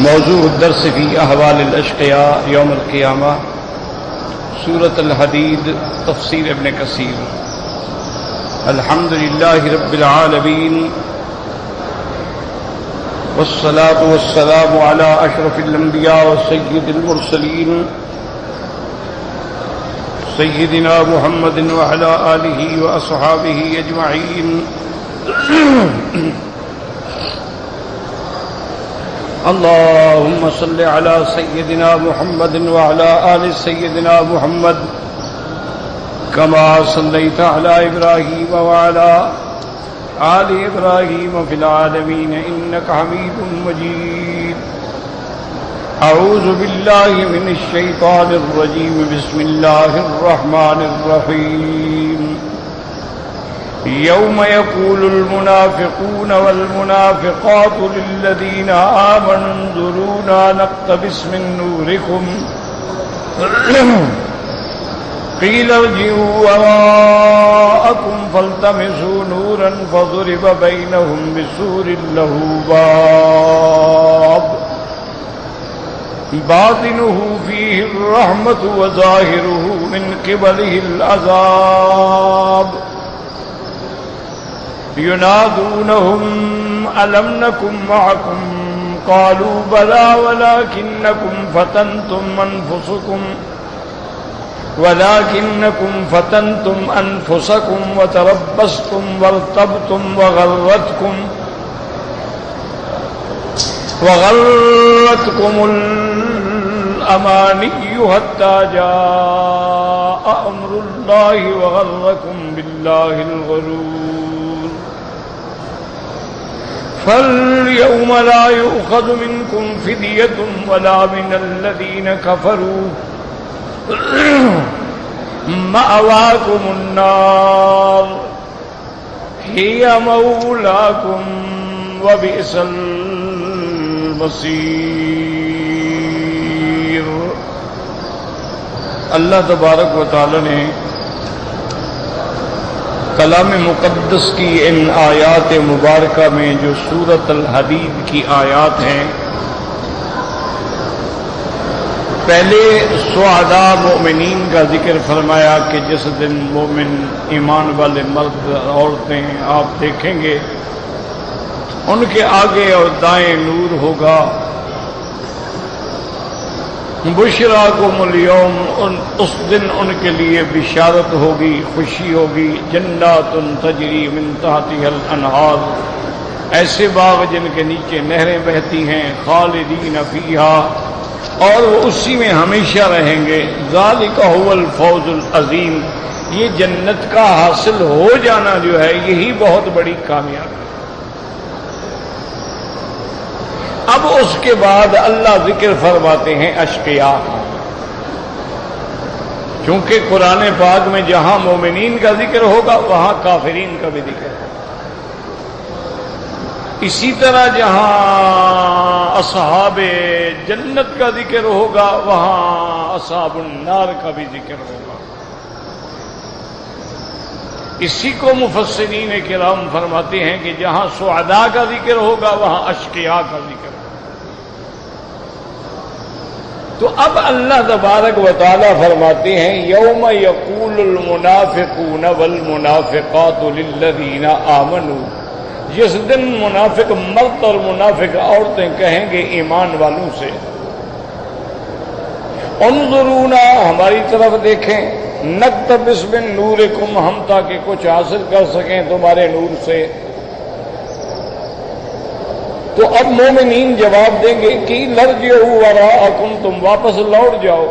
موضوع الدرس في أحوال الأشقياء يوم القيامة سورة الحديد تفسير ابن كثير. الحمد لله رب العالمين والصلاة والسلام على أشرف الأنبياء وسيد المرسلين سيدنا محمد وعلى آله وأصحابه أجمعين. اللهم صل على سيدنا محمد وعلى آل سيدنا محمد كما صليت على إبراهيم وعلى آل إبراهيم في العالمين إنك حميد مجيد. أعوذ بالله من الشيطان الرجيم. بسم الله الرحمن الرحيم. يوم يقول المنافقون والمنافقات للذين آمنوا انظرونا نقتبس من نوركم قيل ارجعوا وراءكم فالتمسوا نورا فضرب بينهم بسور له باب باطنه فيه الرحمة وظاهره من قبله العذاب ينادونهم ألم نكن معكم قالوا بلى ولكنكم فتنتم أنفسكم وتربصتم وارتبتم وغرتكم الأماني حتى جاء أمر الله وغركم بالله الغرور. فاليوم لا يؤخذ منكم فدية ولا من الذين كفروا مأواكم النار هي مولاكم وبئس المصير. اللہ تبارک و تعالی نے کلام مقدس کی ان آیات مبارکہ میں جو سورۃ الحدید کی آیات ہیں، پہلے سعداء مومنین کا ذکر فرمایا کہ جس دن مومن ایمان والے مرد عورتیں آپ دیکھیں گے ان کے آگے اور دائیں نور ہوگا. بشراکم اليوم، اس دن ان کے لیے بشارت ہوگی، خوشی ہوگی. جنات تجری من تحتها الانہار، ایسے باغ جن کے نیچے نہریں بہتی ہیں. خالدین فیہا، اور وہ اسی میں ہمیشہ رہیں گے. ذالک هو الفوز العظیم، یہ جنت کا حاصل ہو جانا جو ہے یہی بہت بڑی کامیابی. اب اس کے بعد اللہ ذکر فرماتے ہیں اشقیاء، چونکہ قرآن پاک میں جہاں مومنین کا ذکر ہوگا وہاں کافرین کا بھی ذکر ہوگا. اسی طرح جہاں اصحاب جنت کا ذکر ہوگا وہاں اصحاب النار کا بھی ذکر ہوگا. اسی کو مفسرین کرام فرماتے ہیں کہ جہاں سعداء کا ذکر ہوگا وہاں اشقیاء کا ذکر ہوگا. تو اب اللہ تبارک و تعالی فرماتے ہیں یوم یقول المنافقون والمنافقات للذین آمنوا، جس دن منافق مرد اور منافق عورتیں کہیں گے ایمان والوں سے انظرونا، ہماری طرف دیکھیں. نقتبس من نورکم، ہم تاکہ کچھ حاصل کر سکیں تمہارے نور سے. تو اب مومنین جواب دیں گے کہ لرجعوا وراءکم، تم واپس لوٹ جاؤ،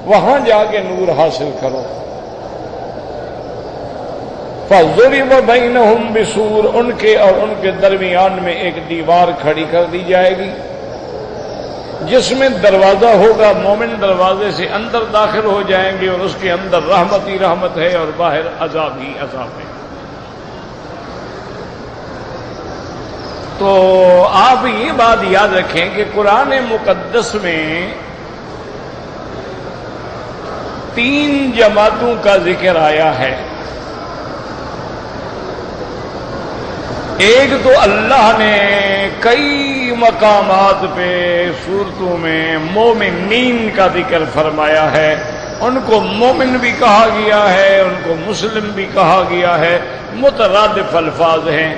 وہاں جا کے نور حاصل کرو. فضرب بینہم بسور، ان کے اور ان کے درمیان میں ایک دیوار کھڑی کر دی جائے گی جس میں دروازہ ہوگا. مومن دروازے سے اندر داخل ہو جائیں گے اور اس کے اندر رحمت ہی رحمت ہے اور باہر عذاب ہی عذاب ہے. تو آپ یہ بات یاد رکھیں کہ قرآن مقدس میں 3 جماعتوں کا ذکر آیا ہے. ایک تو اللہ نے کئی مقامات پہ صورتوں میں مومنین کا ذکر فرمایا ہے، ان کو مومن بھی کہا گیا ہے، ان کو مسلم بھی کہا گیا ہے، مترادف الفاظ ہیں۔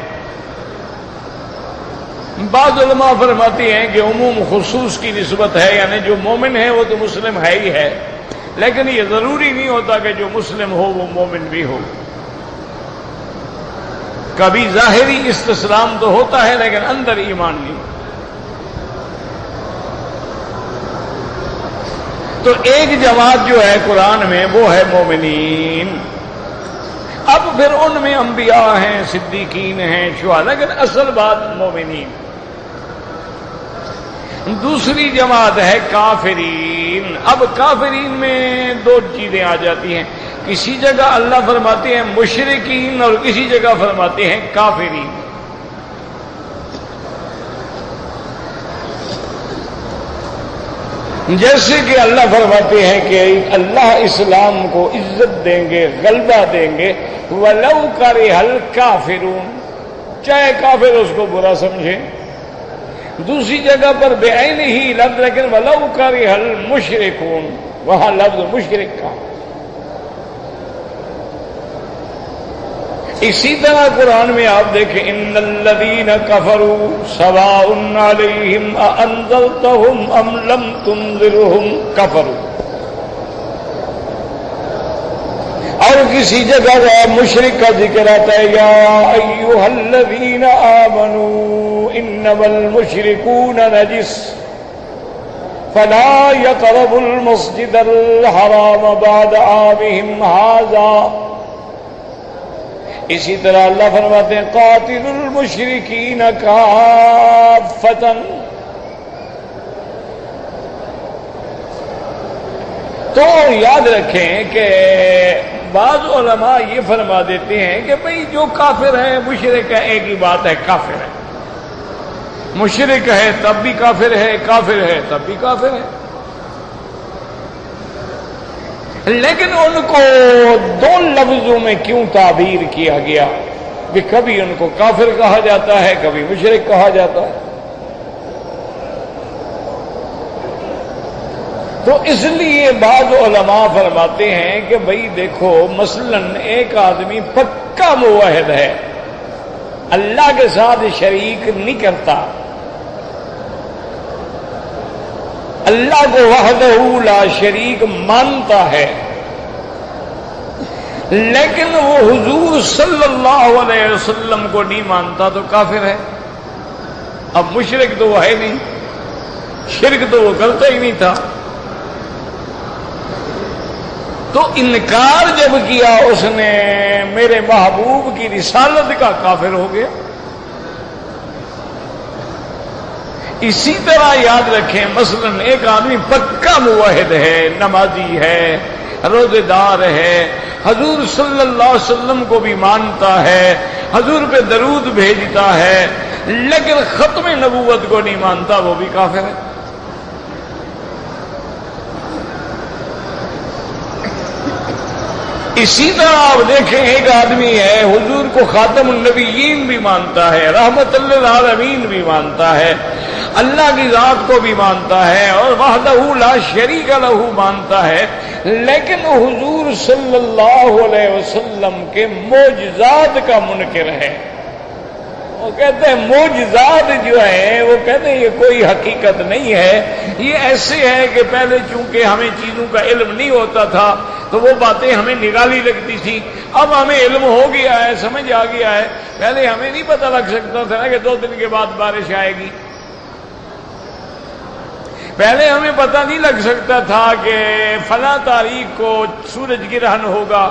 بعض علماء فرماتے ہیں کہ عموم خصوص کی نسبت ہے، یعنی جو مومن ہے وہ تو مسلم ہے ہی ہے، لیکن یہ ضروری نہیں ہوتا کہ جو مسلم ہو وہ مومن بھی ہو۔ کبھی ظاہری استسلام تو ہوتا ہے لیکن اندر ایمان نہیں۔ تو ایک جماعت جو ہے قرآن میں وہ ہے مومنین۔ اب پھر ان میں انبیاء ہیں، صدیقین ہیں، شہداء، لیکن اصل بات مومنین۔ دوسری جماعت ہے کافرین۔ اب کافرین میں دو چیزیں آ جاتی ہیں، کسی جگہ اللہ فرماتے ہیں مشرکین اور کسی جگہ فرماتے ہیں کافرین۔ جیسے کہ اللہ فرماتے ہیں کہ اللہ اسلام کو عزت دیں گے، غلبہ دیں گے، وَلَوْ كَرِهَ الْكَافِرُونَ، چاہے کافر اس کو برا سمجھیں۔ دوسری جگہ پر بعین ہی لفظ، لیکن وَلَوْ كَرِهَ الْمُشْرِكُونَ، وہاں لفظ مشرک کا۔ اسی طرح قرآن میں آپ دیکھیں ان الذین کفروا سواء علیہم اانذرتہم ام لم تنذرہم کفروا، اور کسی جگہ مشرک کا ذکر آتا ہے یا ایھا الذین آمنوا انما المشرکون نجس فلا یقربوا المسجد الحرام بعد عامهم ھذا۔ اسی طرح اللہ فرماتے ہیں قاتل المشرکین کافۃ۔ تو یاد رکھیں کہ بعض علماء یہ فرما دیتے ہیں کہ بھئی جو کافر ہے مشرک ہے ایک ہی بات ہے، کافر ہے۔ مشرک ہے تب بھی کافر ہے، کافر ہے تب بھی کافر ہے۔ لیکن ان کو دو لفظوں میں کیوں تعبیر کیا گیا کہ کبھی ان کو کافر کہا جاتا ہے، کبھی مشرک کہا جاتا ہے؟ تو اس لیے بعض علماء فرماتے ہیں کہ بھئی دیکھو مثلا ایک آدمی پکا موحد ہے، اللہ کے ساتھ شریک نہیں کرتا، اللہ کو وحدہ لا شریک مانتا ہے، لیکن وہ حضور صلی اللہ علیہ وسلم کو نہیں مانتا تو کافر ہے۔ اب مشرک تو وہ ہے نہیں، شرک تو وہ کرتا ہی نہیں تھا، تو انکار جب کیا اس نے میرے محبوب کی رسالت کا، کافر ہو گیا۔ اسی طرح یاد رکھیں مثلا ایک آدمی پکا موحد ہے، نمازی ہے، روزے دار ہے، حضور صلی اللہ علیہ وسلم کو بھی مانتا ہے، حضور پہ درود بھیجتا ہے، لیکن ختم نبوت کو نہیں مانتا، وہ بھی کافر ہے۔ اسی طرح آپ دیکھیں ایک آدمی ہے حضور کو خاتم النبیین بھی مانتا ہے، رحمت للعالمین بھی مانتا ہے، اللہ کی ذات کو بھی مانتا ہے اور وحدہ لا شریک لہ مانتا ہے، لیکن حضور صلی اللہ علیہ وسلم کے معجزات کا منکر ہے۔ وہ کہتے ہیں معجزات جو ہیں وہ کہتے ہیں یہ کوئی حقیقت نہیں ہے، یہ ایسے ہے کہ پہلے چونکہ ہمیں چیزوں کا علم نہیں ہوتا تھا تو وہ باتیں ہمیں نرالی لگتی تھی، اب ہمیں علم ہو گیا ہے، سمجھ آ گیا ہے، پہلے ہمیں نہیں پتہ لگ سکتا تھا نا کہ 2 دن کے بعد بارش آئے گی، پہلے ہمیں پتہ نہیں لگ سکتا تھا کہ فلاں تاریخ کو سورج گرہن ہوگا،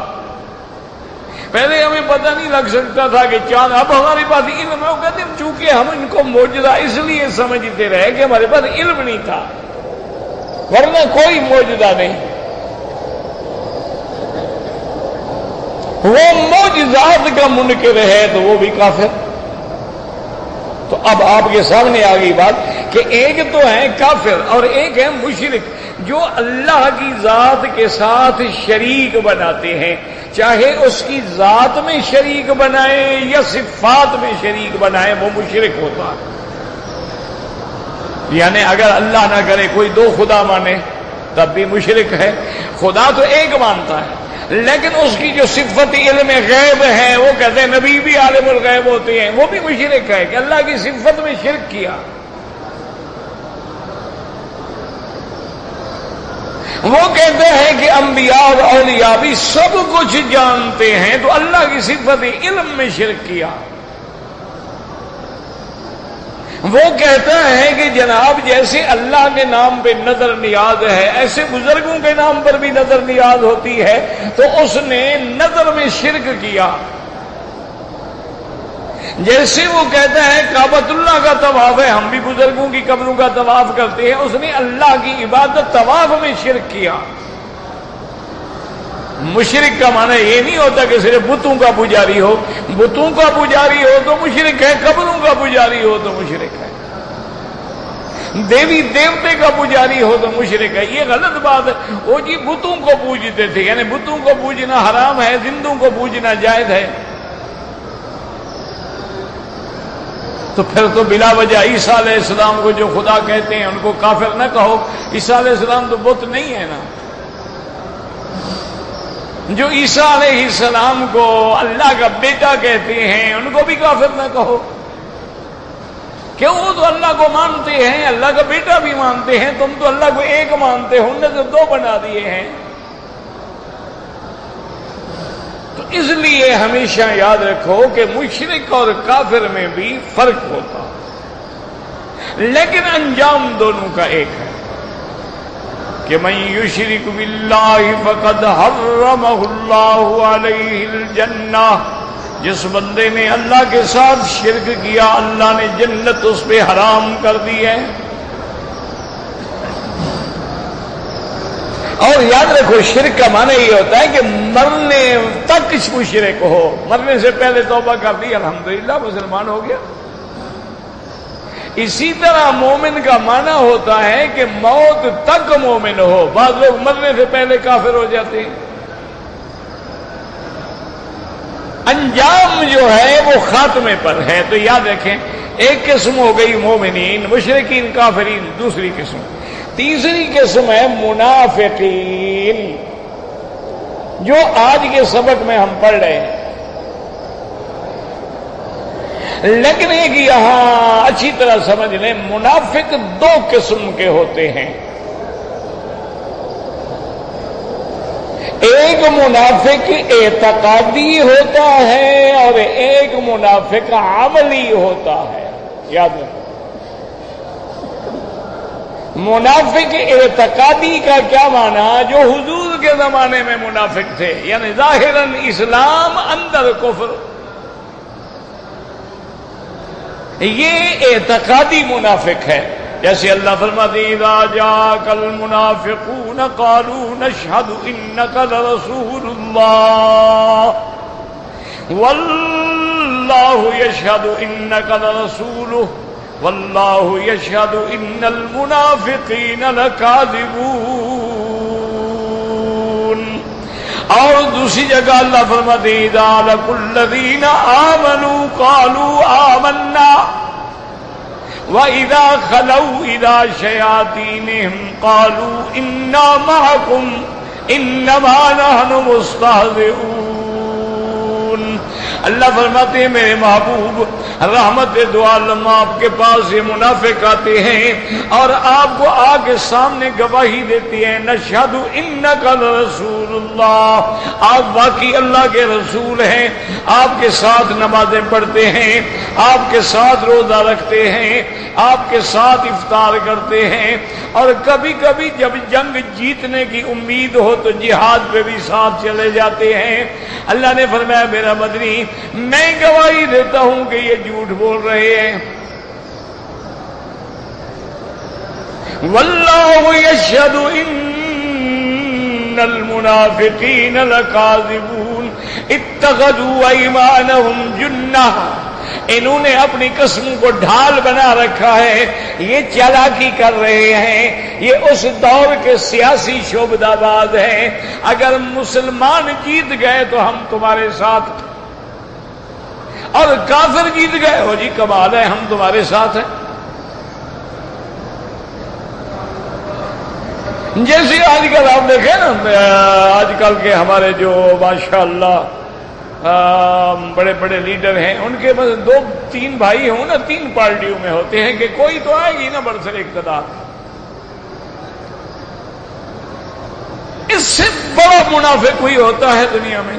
پہلے ہمیں پتہ نہیں لگ سکتا تھا کہ چاند، اب ہمارے پاس علم ہے۔ وہ کہتے ہیں چونکہ ہم ان کو معجزہ اس لیے سمجھتے رہے کہ ہمارے پاس علم نہیں تھا، ورنہ کوئی معجزہ نہیں۔ وہ معجزات کا منکر ہے تو وہ بھی کافر۔ تو اب آپ کے سامنے آ گئی بات کہ ایک تو ہے کافر اور ایک ہے مشرک، جو اللہ کی ذات کے ساتھ شریک بناتے ہیں۔ چاہے اس کی ذات میں شریک بنائے یا صفات میں شریک بنائے، وہ مشرک ہوتا ہے۔ یعنی اگر اللہ نہ کرے کوئی دو خدا مانے تب بھی مشرک ہے، خدا تو ایک مانتا ہے، لیکن اس کی جو صفت علم غیب ہے، وہ کہتے ہیں نبی بھی عالم الغیب ہوتے ہیں، وہ بھی مشرک ہے کہ اللہ کی صفت میں شرک کیا۔ وہ کہتے ہیں کہ انبیاء اور اولیاء بھی سب کچھ جانتے ہیں، تو اللہ کی صفت علم میں شرک کیا۔ وہ کہتا ہے کہ جناب جیسے اللہ کے نام پہ نظر نیاز ہے، ایسے بزرگوں کے نام پر بھی نظر نیاز ہوتی ہے، تو اس نے نظر میں شرک کیا۔ جیسے وہ کہتا ہے کعبۃ اللہ کا طواف ہے، ہم بھی بزرگوں کی قبروں کا طواف کرتے ہیں، اس نے اللہ کی عبادت طواف میں شرک کیا۔ مشرک کا معنی یہ نہیں ہوتا کہ صرف بتوں کا پجاری ہو، بتوں کا پجاری ہو تو مشرک ہے، قبروں کا پجاری ہو تو مشرک ہے، دیوی دیوتے کا پجاری ہو تو مشرک ہے۔ یہ غلط بات ہے۔ وہ جی بتوں کو پوجتے تھے، یعنی بتوں کو پوجنا حرام ہے، زندوں کو پوجنا جائز ہے، تو پھر تو بلا وجہ عیسیٰ علیہ السلام کو جو خدا کہتے ہیں ان کو کافر نہ کہو۔ عیسیٰ علیہ السلام تو بت نہیں ہے نا۔ جو عیسیٰ علیہ السلام کو اللہ کا بیٹا کہتے ہیں ان کو بھی کافر نہ کہو، کیوں؟ وہ تو اللہ کو مانتے ہیں، اللہ کا بیٹا بھی مانتے ہیں، تم تو اللہ کو ایک مانتے ہو، انہوں نے تو دو بنا دیے ہیں۔ تو اس لیے ہمیشہ یاد رکھو کہ مشرک اور کافر میں بھی فرق ہوتا، لیکن انجام دونوں کا ایک ہے کہ من یشرک باللہ فقد حرمہ اللہ علیہ الجنہ، جس بندے نے اللہ کے ساتھ شرک کیا اللہ نے جنت اس پہ حرام کر دی ہے۔ اور یاد رکھو شرک کا معنی یہ ہوتا ہے کہ مرنے تک مشرک ہو، مرنے سے پہلے توبہ کر دی الحمدللہ مسلمان ہو گیا۔ اسی طرح مومن کا معنی ہوتا ہے کہ موت تک مومن ہو، بعض لوگ مرنے سے پہلے کافر ہو جاتے ہیں۔ انجام جو ہے وہ خاتمے پر ہے۔ تو یاد رکھیں ایک قسم ہو گئی مومنین، مشرکین، کافرین، دوسری قسم۔ تیسری قسم ہے منافقین، جو آج کے سبق میں ہم پڑھ رہے ہیں۔ لیکن ایک یہاں اچھی طرح سمجھ لیں، منافق دو قسم کے ہوتے ہیں۔ ایک منافق اعتقادی ہوتا ہے اور ایک منافق عملی ہوتا ہے۔ یاد رکھیں منافق اعتقادی کا کیا معنی؟ جو حضور کے زمانے میں منافق تھے، یعنی ظاہراً اسلام اندر کفر، یہ اعتقادی منافق ہے۔ جیسے اللہ فرماتے ہیں اذا جاءك المنافقون قالوا نشهد انك لرسول الله والله يشهد انك لرسوله والله يشهد ان المنافقين لكاذبون۔ اور دوسری جگہ اللہ فرماتے ہیں اذا لقوا الذين آمنوا قالوا آمنا وَإِذَا خَلَوْا إِلَى شَيَاطِينِهِمْ قَالُوا إِنَّا مَعَكُمْ إِنَّمَا نَحْنُ مُسْتَهْزِئُونَ۔ اللہ فرماتے ہیں میرے محبوب رحمت دو عالم آپ کے پاس یہ منافق آتے ہیں اور آپ کو آگے سامنے گواہی دیتی ہیں نشہد انک لرسول اللہ، آپ واقعی اللہ کے رسول ہیں، آپ کے ساتھ نمازیں پڑھتے ہیں، آپ کے ساتھ روزہ رکھتے ہیں، آپ کے ساتھ افطار کرتے ہیں، اور کبھی کبھی جب جنگ جیتنے کی امید ہو تو جہاد پہ بھی ساتھ چلے جاتے ہیں۔ اللہ نے فرمایا میرا مدنی میں گواہی دیتا ہوں کہ یہ جھوٹ بول رہے ہیں۔ واللہ یشہد ان المنافقین لکاذبون اتخذوا ایمانہم جنہ انہوں نے اپنی قسموں کو ڈھال بنا رکھا ہے، یہ چالاکی کر رہے ہیں، یہ اس دور کے سیاسی شعبدہ باز ہیں۔ اگر مسلمان جیت گئے تو ہم تمہارے ساتھ، اور کافر جیت گئے ہو جی کمال ہے، ہم تمہارے ساتھ ہیں۔ جیسے آج کل آپ دیکھیں نا، آج کل کے ہمارے جو ماشاءاللہ بڑے بڑے لیڈر ہیں، ان کے بس 2-3 بھائی ہوں نا، 3 پارٹیوں میں ہوتے ہیں کہ کوئی تو آئے گی نا برسر اقتدار۔ اس سے بڑا منافق کوئی ہوتا ہے دنیا میں؟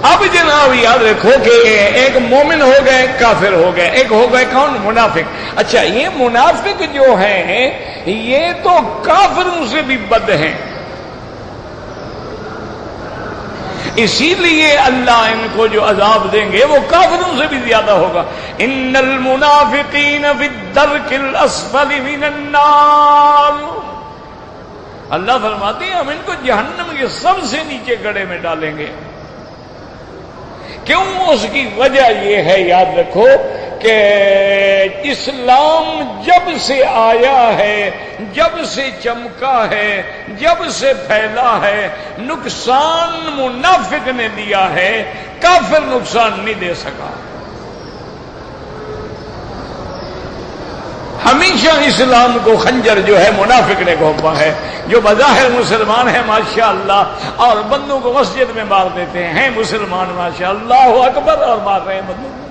اب جناب یاد رکھو کہ ایک مومن ہو گئے، ایک کافر ہو گئے، ایک ہو گئے کون؟ منافق۔ اچھا، یہ منافق جو ہیں یہ تو کافروں سے بھی بد ہیں، اسی لیے اللہ ان کو جو عذاب دیں گے وہ کافروں سے بھی زیادہ ہوگا۔ ان المنافقین فی الدرک الاسفل من النار، اللہ فرماتے ہیں ہم ان کو جہنم کے سب سے نیچے گڑھے میں ڈالیں گے۔ کیوں؟ اس کی وجہ یہ ہے، یاد رکھو کہ اسلام جب سے آیا ہے، جب سے چمکا ہے، جب سے پھیلا ہے، نقصان منافق نے دیا ہے، کافر نقصان نہیں دے سکا۔ ہمیشہ اسلام کو خنجر جو ہے منافق نے گھونپا ہے، جو بظاہر مسلمان ہے ماشاءاللہ اور بندوں کو مسجد میں مار دیتے ہیں مسلمان ماشاءاللہ اکبر، اور مار رہے ہیں بندوں کو۔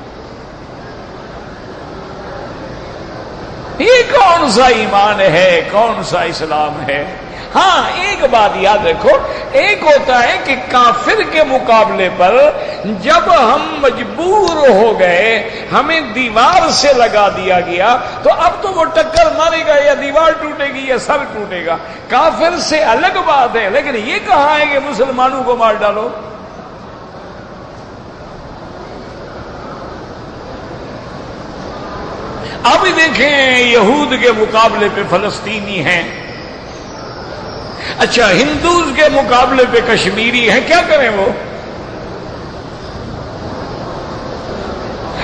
یہ کون سا ایمان ہے، کون سا اسلام ہے؟ ہاں ایک بات یاد رکھو، ایک ہوتا ہے کہ کافر کے مقابلے پر جب ہم مجبور ہو گئے، ہمیں دیوار سے لگا دیا گیا، تو اب تو وہ ٹکر مارے گا، یا دیوار ٹوٹے گی یا سر ٹوٹے گا۔ کافر سے الگ بات ہے، لیکن یہ کہاں ہے کہ مسلمانوں کو مار ڈالو؟ اب دیکھیں یہود کے مقابلے پہ فلسطینی ہیں، اچھا ہندوز کے مقابلے پہ کشمیری ہیں، کیا کریں وہ؟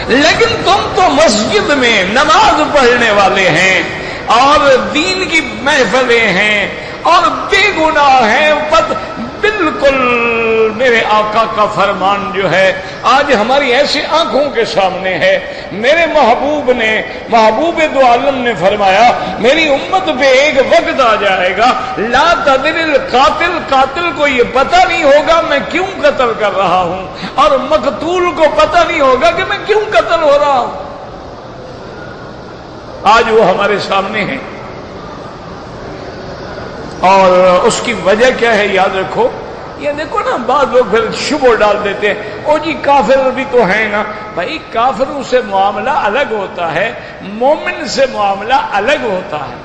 لیکن تم تو مسجد میں نماز پڑھنے والے ہیں اور دین کی محفلیں ہیں اور بے گناہ ہیں، بالکل میرے آقا کا فرمان جو ہے آج ہماری ایسی آنکھوں کے سامنے ہے۔ میرے محبوب دو عالم نے فرمایا میری امت پہ ایک وقت آ جائے گا، لا تدری القاتل، قاتل کو یہ پتہ نہیں ہوگا میں کیوں قتل کر رہا ہوں، اور مقتول کو پتہ نہیں ہوگا کہ میں کیوں قتل ہو رہا ہوں۔ آج وہ ہمارے سامنے ہیں، اور اس کی وجہ کیا ہے یاد رکھو۔ یہ دیکھو نا، بعض لوگ پھر شبہ ڈال دیتے ہیں، او جی کافر بھی تو ہیں نا۔ بھائی کافروں سے معاملہ الگ ہوتا ہے، مومن سے معاملہ الگ ہوتا ہے۔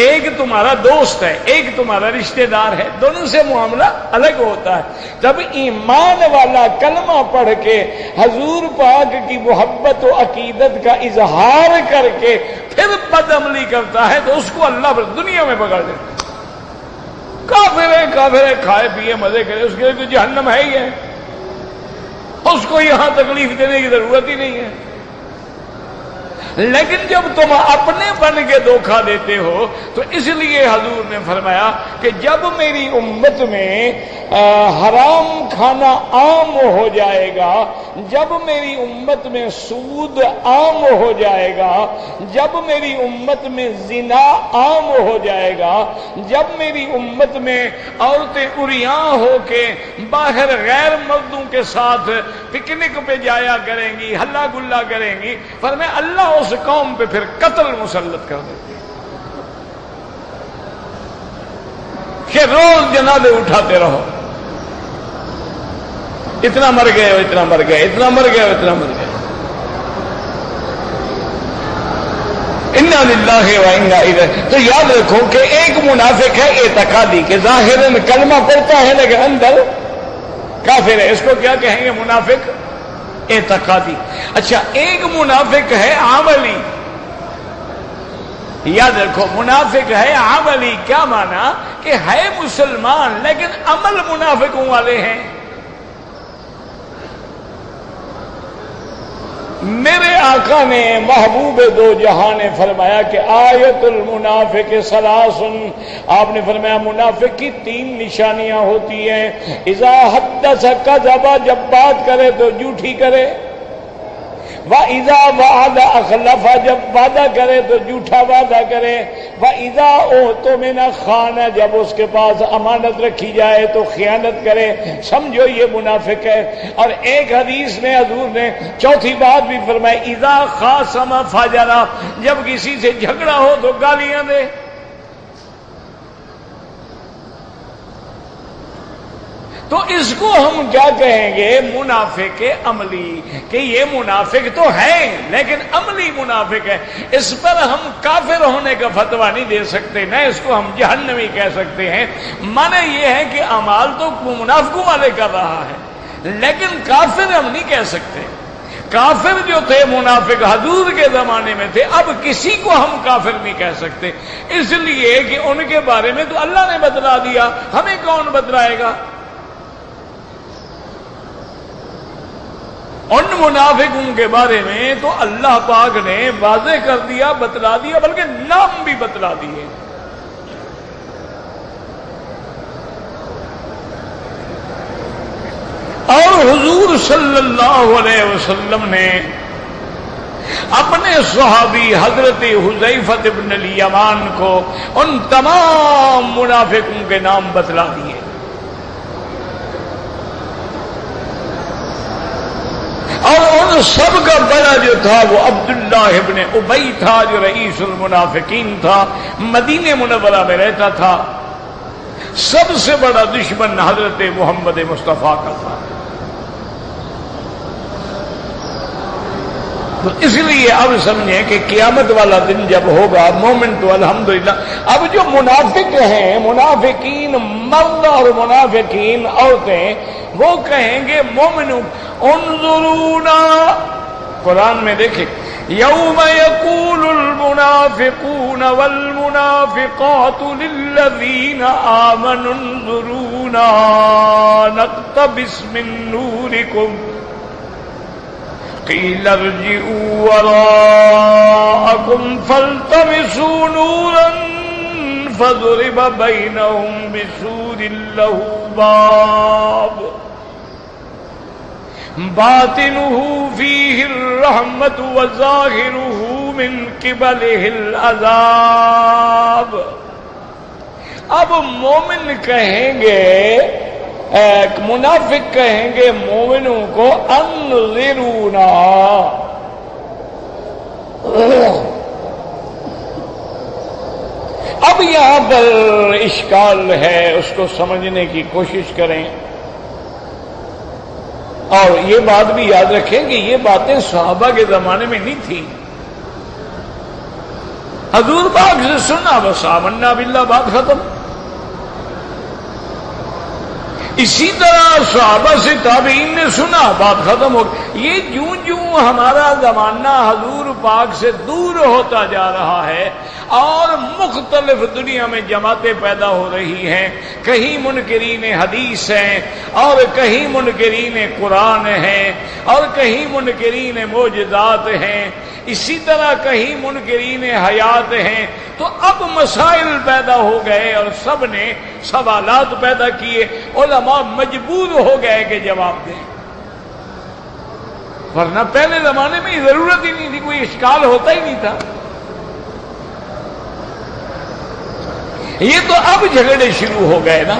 ایک تمہارا دوست ہے، ایک تمہارا رشتہ دار ہے، دونوں سے معاملہ الگ ہوتا ہے۔ جب ایمان والا کلمہ پڑھ کے حضور پاک کی محبت و عقیدت کا اظہار کر کے پھر بد عملی کرتا ہے تو اس کو اللہ پر دنیا میں پکڑ دیتا ہے۔ کافر ہے، کھائے پیے مزے کرے، اس کے لیے تو جہنم ہے ہی ہے، اس کو یہاں تکلیف دینے کی ضرورت ہی نہیں ہے۔ لیکن جب تم اپنے بن کے دھوکہ دیتے ہو تو اس لیے حضور نے فرمایا کہ جب میری امت میں حرام کھانا عام ہو جائے گا، جب میری امت میں سود عام ہو جائے گا، جب میری امت میں زنا عام ہو جائے گا، جب میری امت میں عورتیں عریاں ہو کے باہر غیر مردوں کے ساتھ پکنک پہ جایا کریں گی، ہلا گلا کریں گی، فرمایا اللہ اس قوم پہ پھر قتل مسلط کر دیتے ہیں کہ روز جنازے اٹھاتے رہو، اتنا مر گئے ہو، اتنا مر گئے، اتنا مر گئے ہو، اتنا مر گئے۔ انا للہ و انا الیہ۔ تو یاد رکھو کہ ایک منافق ہے اعتقادی کہ ظاہراً کلمہ پڑھتا ہے لیکن اندر کافر ہے، اس کو کیا کہیں گے؟ منافق اعتقادی۔ اچھا ایک منافق ہے عملی، یاد رکھو منافق ہے عملی، کیا مانا کہ ہے مسلمان لیکن عمل منافقوں والے ہیں۔ میرے آقا نے محبوب دو جہاں نے فرمایا کہ آیت المنافق ثلاثن، آپ نے فرمایا منافق کی 3 نشانیاں ہوتی ہیں۔ اذا حدث کذب، جب بات کرے تو جھوٹی کرے، وَإِذَا وَعَدَ أَخْلَفَ، جب وعدہ کرے تو جھوٹا وعدہ کرے، وَإِذَا اؤْتُمِنَ خَانَ، جب اس کے پاس امانت رکھی جائے تو خیانت کرے۔ سمجھو یہ منافق ہے۔ اور ایک حدیث میں حضور نے چوتھی بات بھی فرمائی، اِذَا خَاصَمَ فَجَرَ، جب کسی سے جھگڑا ہو تو گالیاں دے۔ تو اس کو ہم کیا کہیں گے؟ منافق عملی، کہ یہ منافق تو ہے لیکن عملی منافق ہے۔ اس پر ہم کافر ہونے کا فتویٰ نہیں دے سکتے، نہ اس کو ہم جہنمی کہہ سکتے ہیں۔ معنی یہ ہے کہ اعمال تو منافقوں والے کر رہا ہے، لیکن کافر ہم نہیں کہہ سکتے۔ کافر جو تھے منافق حضور کے زمانے میں تھے، اب کسی کو ہم کافر نہیں کہہ سکتے، اس لیے کہ ان کے بارے میں تو اللہ نے بتلا دیا، ہمیں کون بتلائے گا؟ ان منافقوں کے بارے میں تو اللہ پاک نے واضح کر دیا، بتلا دیا، بلکہ نام بھی بتلا دیے۔ اور حضور صلی اللہ علیہ وسلم نے اپنے صحابی حضرت حذیفہ بن الیمان کو ان تمام منافقوں کے نام بتلا دیے۔ اور ان سب کا بڑا جو تھا وہ عبداللہ ابن ابی تھا، جو رئیس المنافقین تھا، مدینہ منورہ میں رہتا تھا، سب سے بڑا دشمن حضرت محمد مصطفیٰ کا تھا۔ تو اس لیے اب سمجھیں کہ قیامت والا دن جب ہوگا، مومن تو الحمدللہ، اب جو منافق ہیں، منافقین مرد اور منافقین عورتیں، وہ کہیں گے مومنوں انظرونا، قرآن میں دیکھیں، یوم یقول المنافقون والمنافقات للذین آمنوا انظرونا نقتبس من نورکم قیل ارجعوا وراءکم فالتمسوا نورا فضرب بینہم بسور لہ باب باطنہ فیہ الرحمت وظاہرہ من قبلہ العذاب۔ اب مومن کہیں گے، منافق کہیں گے مومنوں کو انظرونا، اب یہاں پر اشکال ہے، اس کو سمجھنے کی کوشش کریں۔ اور یہ بات بھی یاد رکھیں کہ یہ باتیں صحابہ کے زمانے میں نہیں تھیں، حضور پاک سے سنا بس آمنا باللہ، بات ختم۔ اسی طرح صحابہ سے تابعین نے سنا، بات ختم ہو گئی۔ یہ جوں جوں ہمارا زمانہ حضور پاک سے دور ہوتا جا رہا ہے اور مختلف دنیا میں جماعتیں پیدا ہو رہی ہیں، کہیں منکرین حدیث ہیں اور کہیں منکرین قرآن ہیں اور کہیں منکرین معجزات ہیں، اسی طرح کہیں منکرین حیات ہیں، تو اب مسائل پیدا ہو گئے اور سب نے سوالات پیدا کیے، علماء مجبور ہو گئے کہ جواب دیں، ورنہ پہلے زمانے میں ضرورت ہی نہیں تھی، کوئی اشکال ہوتا ہی نہیں تھا۔ یہ تو اب جھگڑے شروع ہو گئے نا،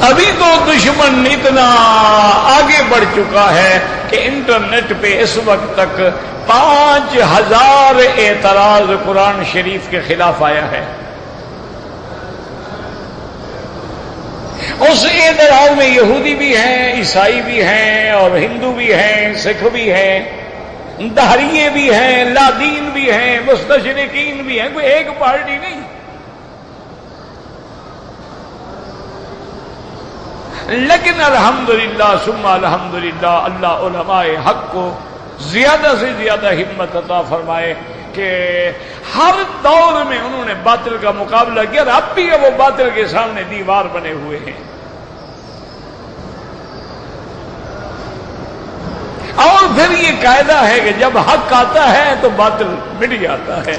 ابھی تو دشمن اتنا آگے بڑھ چکا ہے کہ انٹرنیٹ پہ اس وقت تک 5000 اعتراض قرآن شریف کے خلاف آیا ہے۔ اس اعتراض میں یہودی بھی ہیں، عیسائی بھی ہیں اور ہندو بھی ہیں، سکھ بھی ہیں، دہریے بھی ہیں، لادین بھی ہیں، مستشرقین بھی ہیں، کوئی ایک پارٹی نہیں۔ لیکن الحمدللہ ثم الحمدللہ، اللہ علماء حق کو زیادہ سے زیادہ ہمت عطا فرمائے کہ ہر دور میں انہوں نے باطل کا مقابلہ کیا اور اب بھی وہ باطل کے سامنے دیوار بنے ہوئے ہیں۔ پھر یہ قاعدہ ہے کہ جب حق آتا ہے تو باطل مٹ جاتا ہے.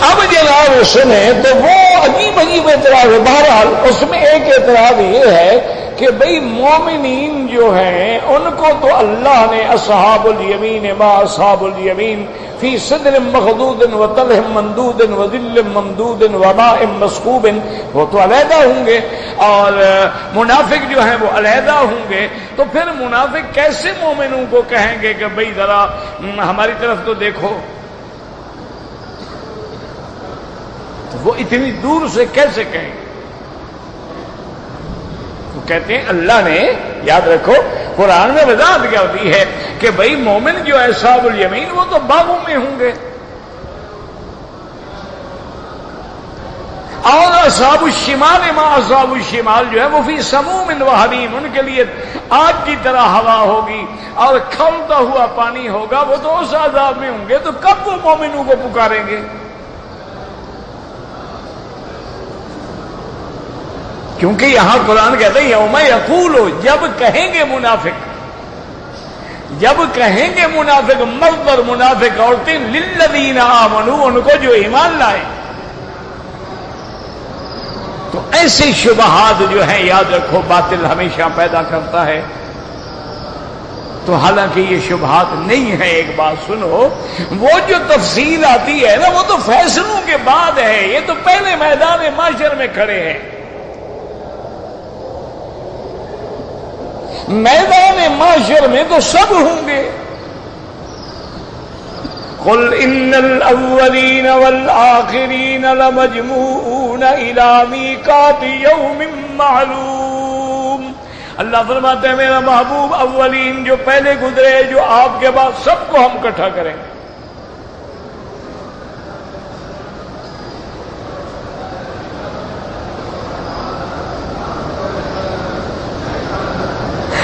اب جناب سنیں تو وہ عجیب عجیب اعتراض ہے. بہرحال اس میں ایک اعتراض یہ ہے کہ بھئی مومنین جو ہیں ان کو تو اللہ نے اصحاب الیمین ما اصحاب الیمین فی صدر مخضود و طلح ممدود و ظل ممدود و ماء مسکوب، وہ تو علیحدہ ہوں گے، اور منافق جو ہیں وہ علیحدہ ہوں گے. تو پھر منافق کیسے مومنوں کو کہیں گے کہ بھئی ذرا ہماری طرف تو دیکھو؟ وہ اتنی دور سے کیسے کہیں گے؟ وہ کہتے ہیں اللہ نے، یاد رکھو قرآن میں وضاحت کیا ہوتی ہے کہ بھئی مومن جو ہے اصحاب الیمین وہ تو باغوں میں ہوں گے، اور اصحاب الشمال ما اصحاب الشمال جو ہے وہ فی سموم و حمیم، ان کے لیے آگ کی طرح ہوا ہوگی اور کھولتا ہوا پانی ہوگا، وہ تو اس عذاب میں ہوں گے. تو کب وہ مومنوں کو پکاریں گے؟ کیونکہ یہاں قرآن کہتا ہے یوم یقول، جب کہیں گے منافق، جب کہیں گے منافق، مصدر منافق عورتیں للذین آمنوا، ان کو جو ایمان لائے. تو ایسے شبہات جو ہیں یاد رکھو باطل ہمیشہ پیدا کرتا ہے. تو حالانکہ یہ شبہات نہیں ہے، ایک بات سنو، وہ جو تفصیل آتی ہے نا وہ تو فیصلوں کے بعد ہے، یہ تو پہلے میدان محشر میں کھڑے ہیں. میدان محشر میں تو سب ہوں گے. قل ان الاولین والآخرین لمجموعون الی میقات یوم معلوم. اللہ فرماتے ہیں میرا محبوب اولین جو پہلے گزرے، جو آپ کے بعد، سب کو ہم اکٹھا کریں گے.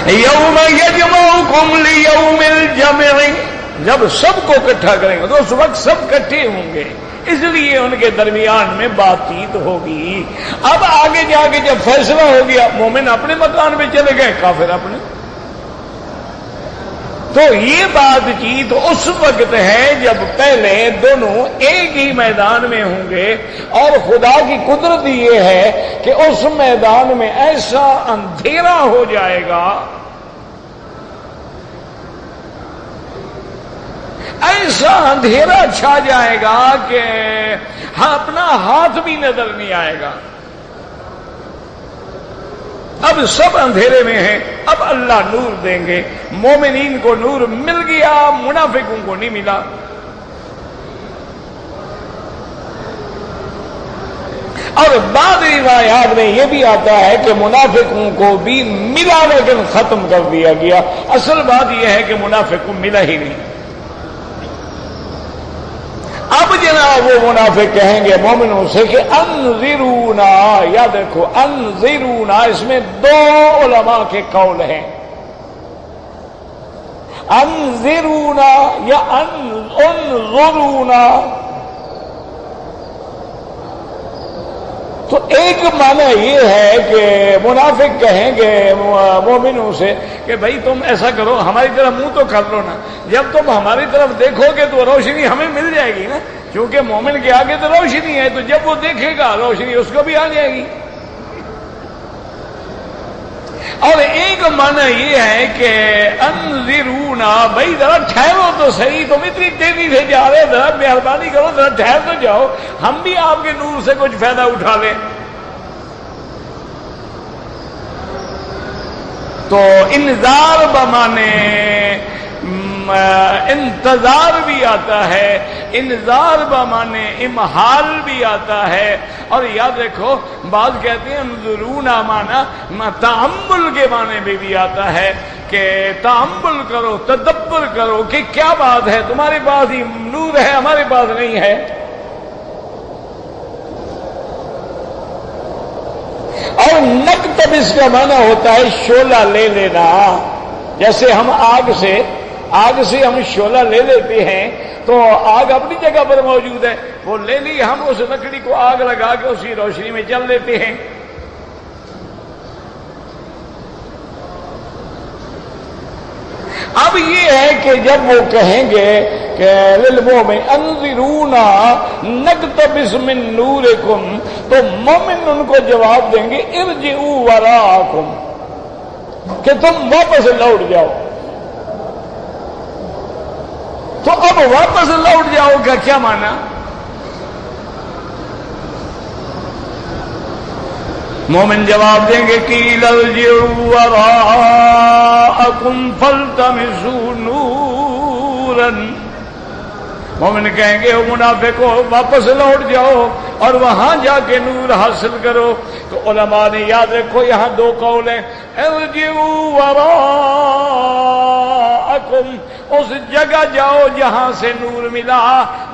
یوم یجمعکم لیوم الجمع، جب سب کو اکٹھا کریں گے تو اس وقت سب اکٹھے ہوں گے، اس لیے ان کے درمیان میں بات چیت ہوگی. اب آگے جا کے جب فیصلہ ہو گیا، مومن اپنے مکان میں چلے گئے، کافر اپنے. تو یہ بات چیت اس وقت ہے جب پہلے دونوں ایک ہی میدان میں ہوں گے. اور خدا کی قدرت یہ ہے کہ اس میدان میں ایسا اندھیرا ہو جائے گا، ایسا اندھیرا چھا جائے گا کہ اپنا ہاتھ بھی نظر نہیں آئے گا. اب سب اندھیرے میں ہیں. اب اللہ نور دیں گے. مومنین کو نور مل گیا، منافقوں کو نہیں ملا. اور بعض روایات میں یہ بھی آتا ہے کہ منافقوں کو بھی ملا لیکن ختم کر دیا گیا. اصل بات یہ ہے کہ منافق کو ملا ہی نہیں. اب جناب وہ منافق کہیں گے مومنوں سے کہ انذرونا، یاد رکھو انذرونا، اس میں دو علماء کے قول ہیں، انذرونا یا انظرونا. تو ایک معنی یہ ہے کہ منافق کہیں گے مومنوں سے کہ بھائی تم ایسا کرو، ہماری طرف منہ تو کر لو نا، جب تم ہماری طرف دیکھو گے تو روشنی ہمیں مل جائے گی نا، کیونکہ مومن کے آگے تو روشنی ہے، تو جب وہ دیکھے گا روشنی اس کو بھی آ جائے گی. اور ایک معنی یہ ہے کہ انذرونا، بھائی ذرا ٹھہرو تو صحیح، تم اتنی تیزی سے جا رہے، ذرا مہربانی کرو، ذرا ٹھہر تو جاؤ، ہم بھی آپ کے نور سے کچھ فائدہ اٹھا لیں. تو انذار بمانے انتظار بھی آتا ہے، انذار بمانے امحال بھی آتا ہے. اور یاد رکھو بعض کہتے ہیں انظرونا مانا تأمل کے معنی میں بھی آتا ہے کہ تأمل کرو، تدبر کرو کہ کیا بات ہے، تمہارے پاس ہی نور ہے ہمارے پاس نہیں ہے. اور نقتبس کا معنی ہوتا ہے شعلہ لے لینا. جیسے ہم آگ سے ہم شعلہ لے لیتے ہیں تو آگ اپنی جگہ پر موجود ہے، وہ لے لی، ہم اس لکڑی کو آگ لگا کے اسی روشنی میں جل لیتے ہیں. اب یہ ہے کہ جب وہ کہیں گے کہ للمؤمن انذرونا نقتبس من نورکم، تو مومن ان کو جواب دیں گے ارجعوا وراءکم، کہ تم واپس لوٹ جاؤ۔ تو اب واپس لوٹ جاؤ کا کیا معنی؟ مومن جواب دیں گے قیل ارجعوا وراءکم فالتمسوا نورا، مومن کہیں گے منافق کو واپس لوٹ جاؤ اور وہاں جا کے نور حاصل کرو۔ تو علماء نے یاد رکھو یہاں دو قول ہیں، ارجعوا وراءکم، اس جگہ جاؤ جہاں سے نور ملا،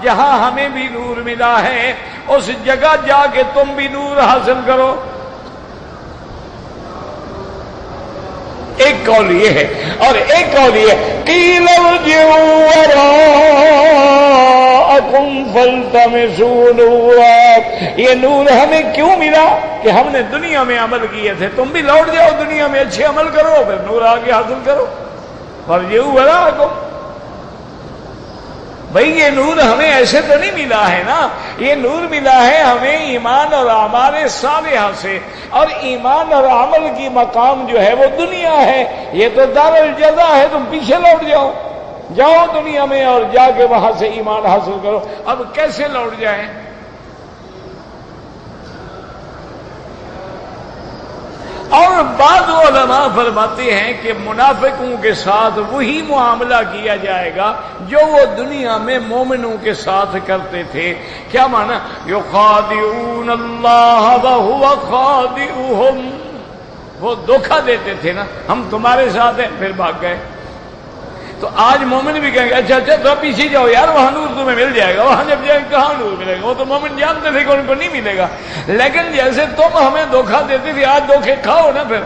جہاں ہمیں بھی نور ملا ہے، اس جگہ جا کے تم بھی نور حاصل کرو۔ ایک قول یہ ہے، اور ایک قول یہ ہے قیل ارجعوا وراءکم فالتمسوا نورا، یہ نور ہمیں کیوں ملا کہ ہم نے دنیا میں عمل کیے تھے، تم بھی لوٹ جاؤ دنیا میں اچھے عمل کرو، پھر نور آگے حاصل کرو۔ فارجعوا وراءکم، بھئی یہ نور ہمیں ایسے تو نہیں ملا ہے نا، یہ نور ملا ہے ہمیں ایمان اور اعمال صالحہ سے، اور ایمان اور عمل کی مقام جو ہے وہ دنیا ہے، یہ تو دار الجزا ہے، تم پیچھے لوٹ جاؤ، جاؤ دنیا میں اور جا کے وہاں سے ایمان حاصل کرو۔ اب کیسے لوٹ جائیں؟ اور بعض علماء فرماتے ہیں کہ منافقوں کے ساتھ وہی معاملہ کیا جائے گا جو وہ دنیا میں مومنوں کے ساتھ کرتے تھے۔ کیا معنی؟ یخادعون اللہ وہو خادعهم، وہ دھوکہ دیتے تھے نا، ہم تمہارے ساتھ ہیں، پھر بھاگ گئے۔ تو آج مومن بھی کہیں گے اچھا اچھا تو پیچھے جاؤ یار، وہاں نور تمہیں مل جائے گا، وہاں جب جائیں کہاں نور ملے گا، وہ تو مومن جانتے تھے کہ ان کو نہیں ملے گا، لیکن جیسے تم ہمیں دھوکہ دیتے تھے آج دھوکے کھاؤ نا پھر۔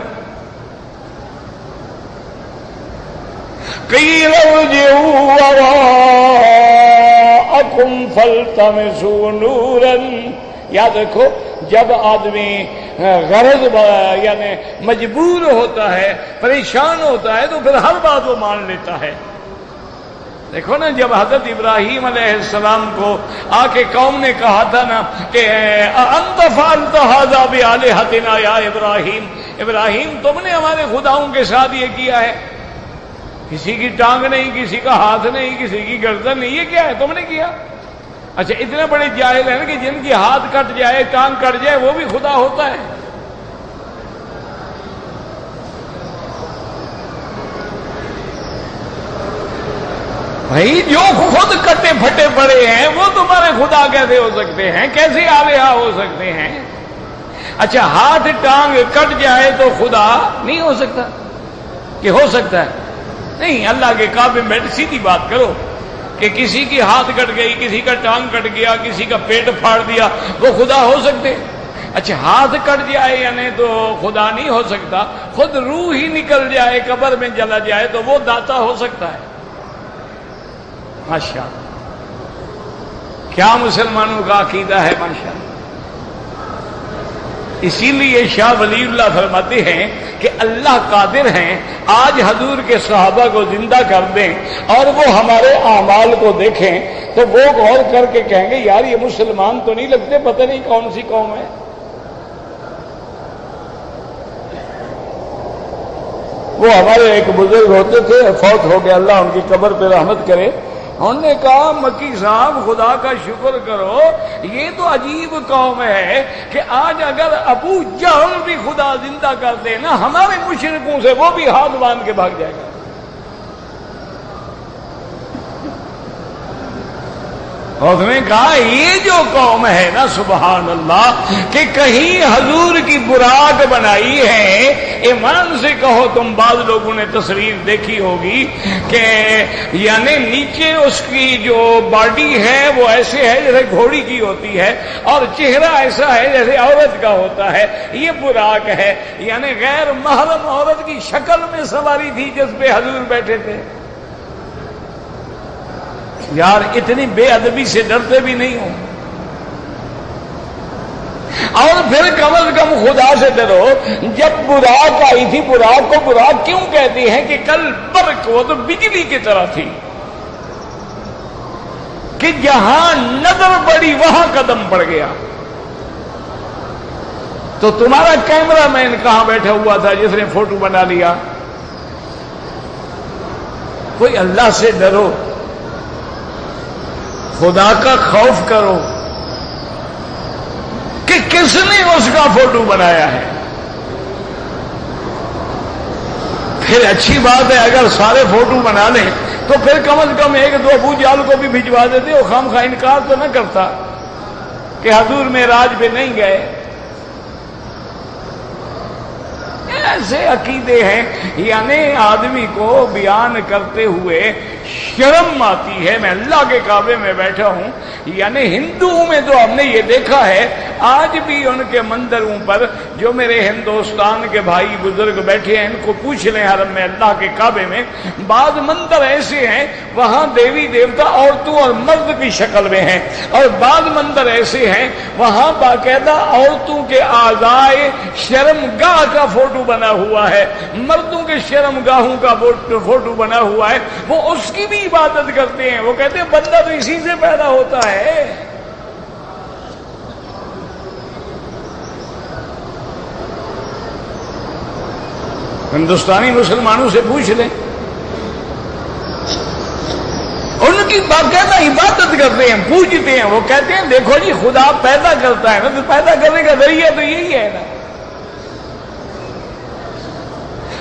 قیل ارجعوا وراءکم فالتمسوا نورا، یاد رکھو جب آدمی غرض یعنی مجبور ہوتا ہے، پریشان ہوتا ہے، تو پھر ہر بات وہ مان لیتا ہے۔ دیکھو نا جب حضرت ابراہیم علیہ السلام کو آ کے قوم نے کہا تھا نا کہ انت فعلت ھذا بآلہتنا یا ابراہیم، ابراہیم تم نے ہمارے خداؤں کے ساتھ یہ کیا ہے، کسی کی ٹانگ نہیں، کسی کا ہاتھ نہیں، کسی کی گردن نہیں، یہ کیا ہے تم نے کیا؟ اچھا اتنے بڑے جاہل ہیں کہ جن کی ہاتھ کٹ جائے، ٹانگ کٹ جائے، وہ بھی خدا ہوتا ہے؟ بھائی جو خود کٹے پھٹے پڑے ہیں وہ تمہارے خدا کیسے ہو سکتے ہیں، کیسے آلیہ ہو سکتے ہیں؟ اچھا ہاتھ ٹانگ کٹ جائے تو خدا نہیں ہو سکتا کہ ہو سکتا ہے؟ نہیں، اللہ کے کعبے میں سیدھی بات کرو کہ کسی کی ہاتھ کٹ گئی، کسی کا ٹانگ کٹ گیا، کسی کا پیٹ پھاڑ دیا، وہ خدا ہو سکتے؟ اچھا ہاتھ کٹ جائے یعنی تو خدا نہیں ہو سکتا، خود روح ہی نکل جائے قبر میں چلا جائے تو وہ داتا ہو سکتا ہے؟ ماشاء اللہ، کیا مسلمانوں کا عقیدہ ہے ماشاء اللہ۔ اسی لیے شاہ ولی اللہ فرماتے ہیں کہ اللہ قادر ہیں آج حضور کے صحابہ کو زندہ کر دیں اور وہ ہمارے اعمال کو دیکھیں تو وہ غور کر کے کہیں گے یار یہ مسلمان تو نہیں لگتے، پتہ نہیں کون سی قوم ہے۔ وہ ہمارے ایک بزرگ ہوتے تھے، فوت ہو گیا، اللہ ان کی قبر پہ رحمت کرے، انہوں نے کہا مکی صاحب خدا کا شکر کرو، یہ تو عجیب قوم ہے کہ آج اگر ابو جہل بھی خدا زندہ کر دے نا ہمارے مشرکوں سے، وہ بھی ہاتھ باندھ کے بھاگ جائے گا۔ اس نے کہا یہ جو قوم ہے نا سبحان اللہ کہ کہیں حضور کی براق بنائی ہے، ایمان سے کہو تم بعض لوگوں نے تصویر دیکھی ہوگی کہ یعنی نیچے اس کی جو باڈی ہے وہ ایسے ہے جیسے گھوڑی کی ہوتی ہے اور چہرہ ایسا ہے جیسے عورت کا ہوتا ہے، یہ براق ہے، یعنی غیر محرم عورت کی شکل میں سواری تھی جس پہ حضور بیٹھے تھے۔ یار اتنی بے ادبی سے ڈرتے بھی نہیں ہوں۔ اور پھر کم از کم خدا سے ڈرو، جب براق آئی تھی براق کو براق کیوں کہتی ہیں کہ کل برق، وہ تو بجلی کی طرح تھی کہ جہاں نظر پڑی وہاں قدم پڑ گیا۔ تو تمہارا کیمرہ مین کہاں بیٹھا ہوا تھا جس نے فوٹو بنا لیا؟ کوئی اللہ سے ڈرو، خدا کا خوف کرو کہ کس نے اس کا فوٹو بنایا ہے۔ پھر اچھی بات ہے اگر سارے فوٹو بنا لیں تو پھر کم از کم ایک دو ابو جہل کو بھی بھجوا دیتے، وہ خام خواہ انکار تو نہ کرتا کہ حضور معراج پہ نہیں گئے۔ ایسے عقیدے ہیں، یعنی آدمی کو بیان کرتے ہوئے شرم آتی ہے۔ میں اللہ کے کعبے میں بیٹھا ہوں، یعنی ہندوؤں میں تو ہم نے یہ دیکھا ہے، آج بھی ان کے مندروں پر جو میرے ہندوستان کے بھائی بزرگ بیٹھے ہیں، ان کو پوچھ لیں حرم میں اللہ کے کعبے میں بعض مندر ایسے ہیں وہاں دیوی دیوتا عورتوں اور مرد کی شکل میں ہیں، اور بعض مندر ایسے ہیں وہاں باقاعدہ عورتوں کے اعضائے شرمگاہ کا فوٹو بنا ہوا ہے، مردوں کے شرمگاہوں کا فوٹو بنا ہوا ہے، وہ اس کی بھی عبادت کرتے ہیں۔ وہ کہتے ہیں بندہ تو اسی سے پیدا ہوتا ہے۔ ہندوستانی مسلمانوں سے پوچھ لیں، ان کی باقاعدہ عبادت کرتے ہیں، پوجتے ہیں۔ وہ کہتے ہیں دیکھو جی خدا پیدا کرتا ہے نا، تو پیدا کرنے کا ذریعہ تو یہی ہے نا۔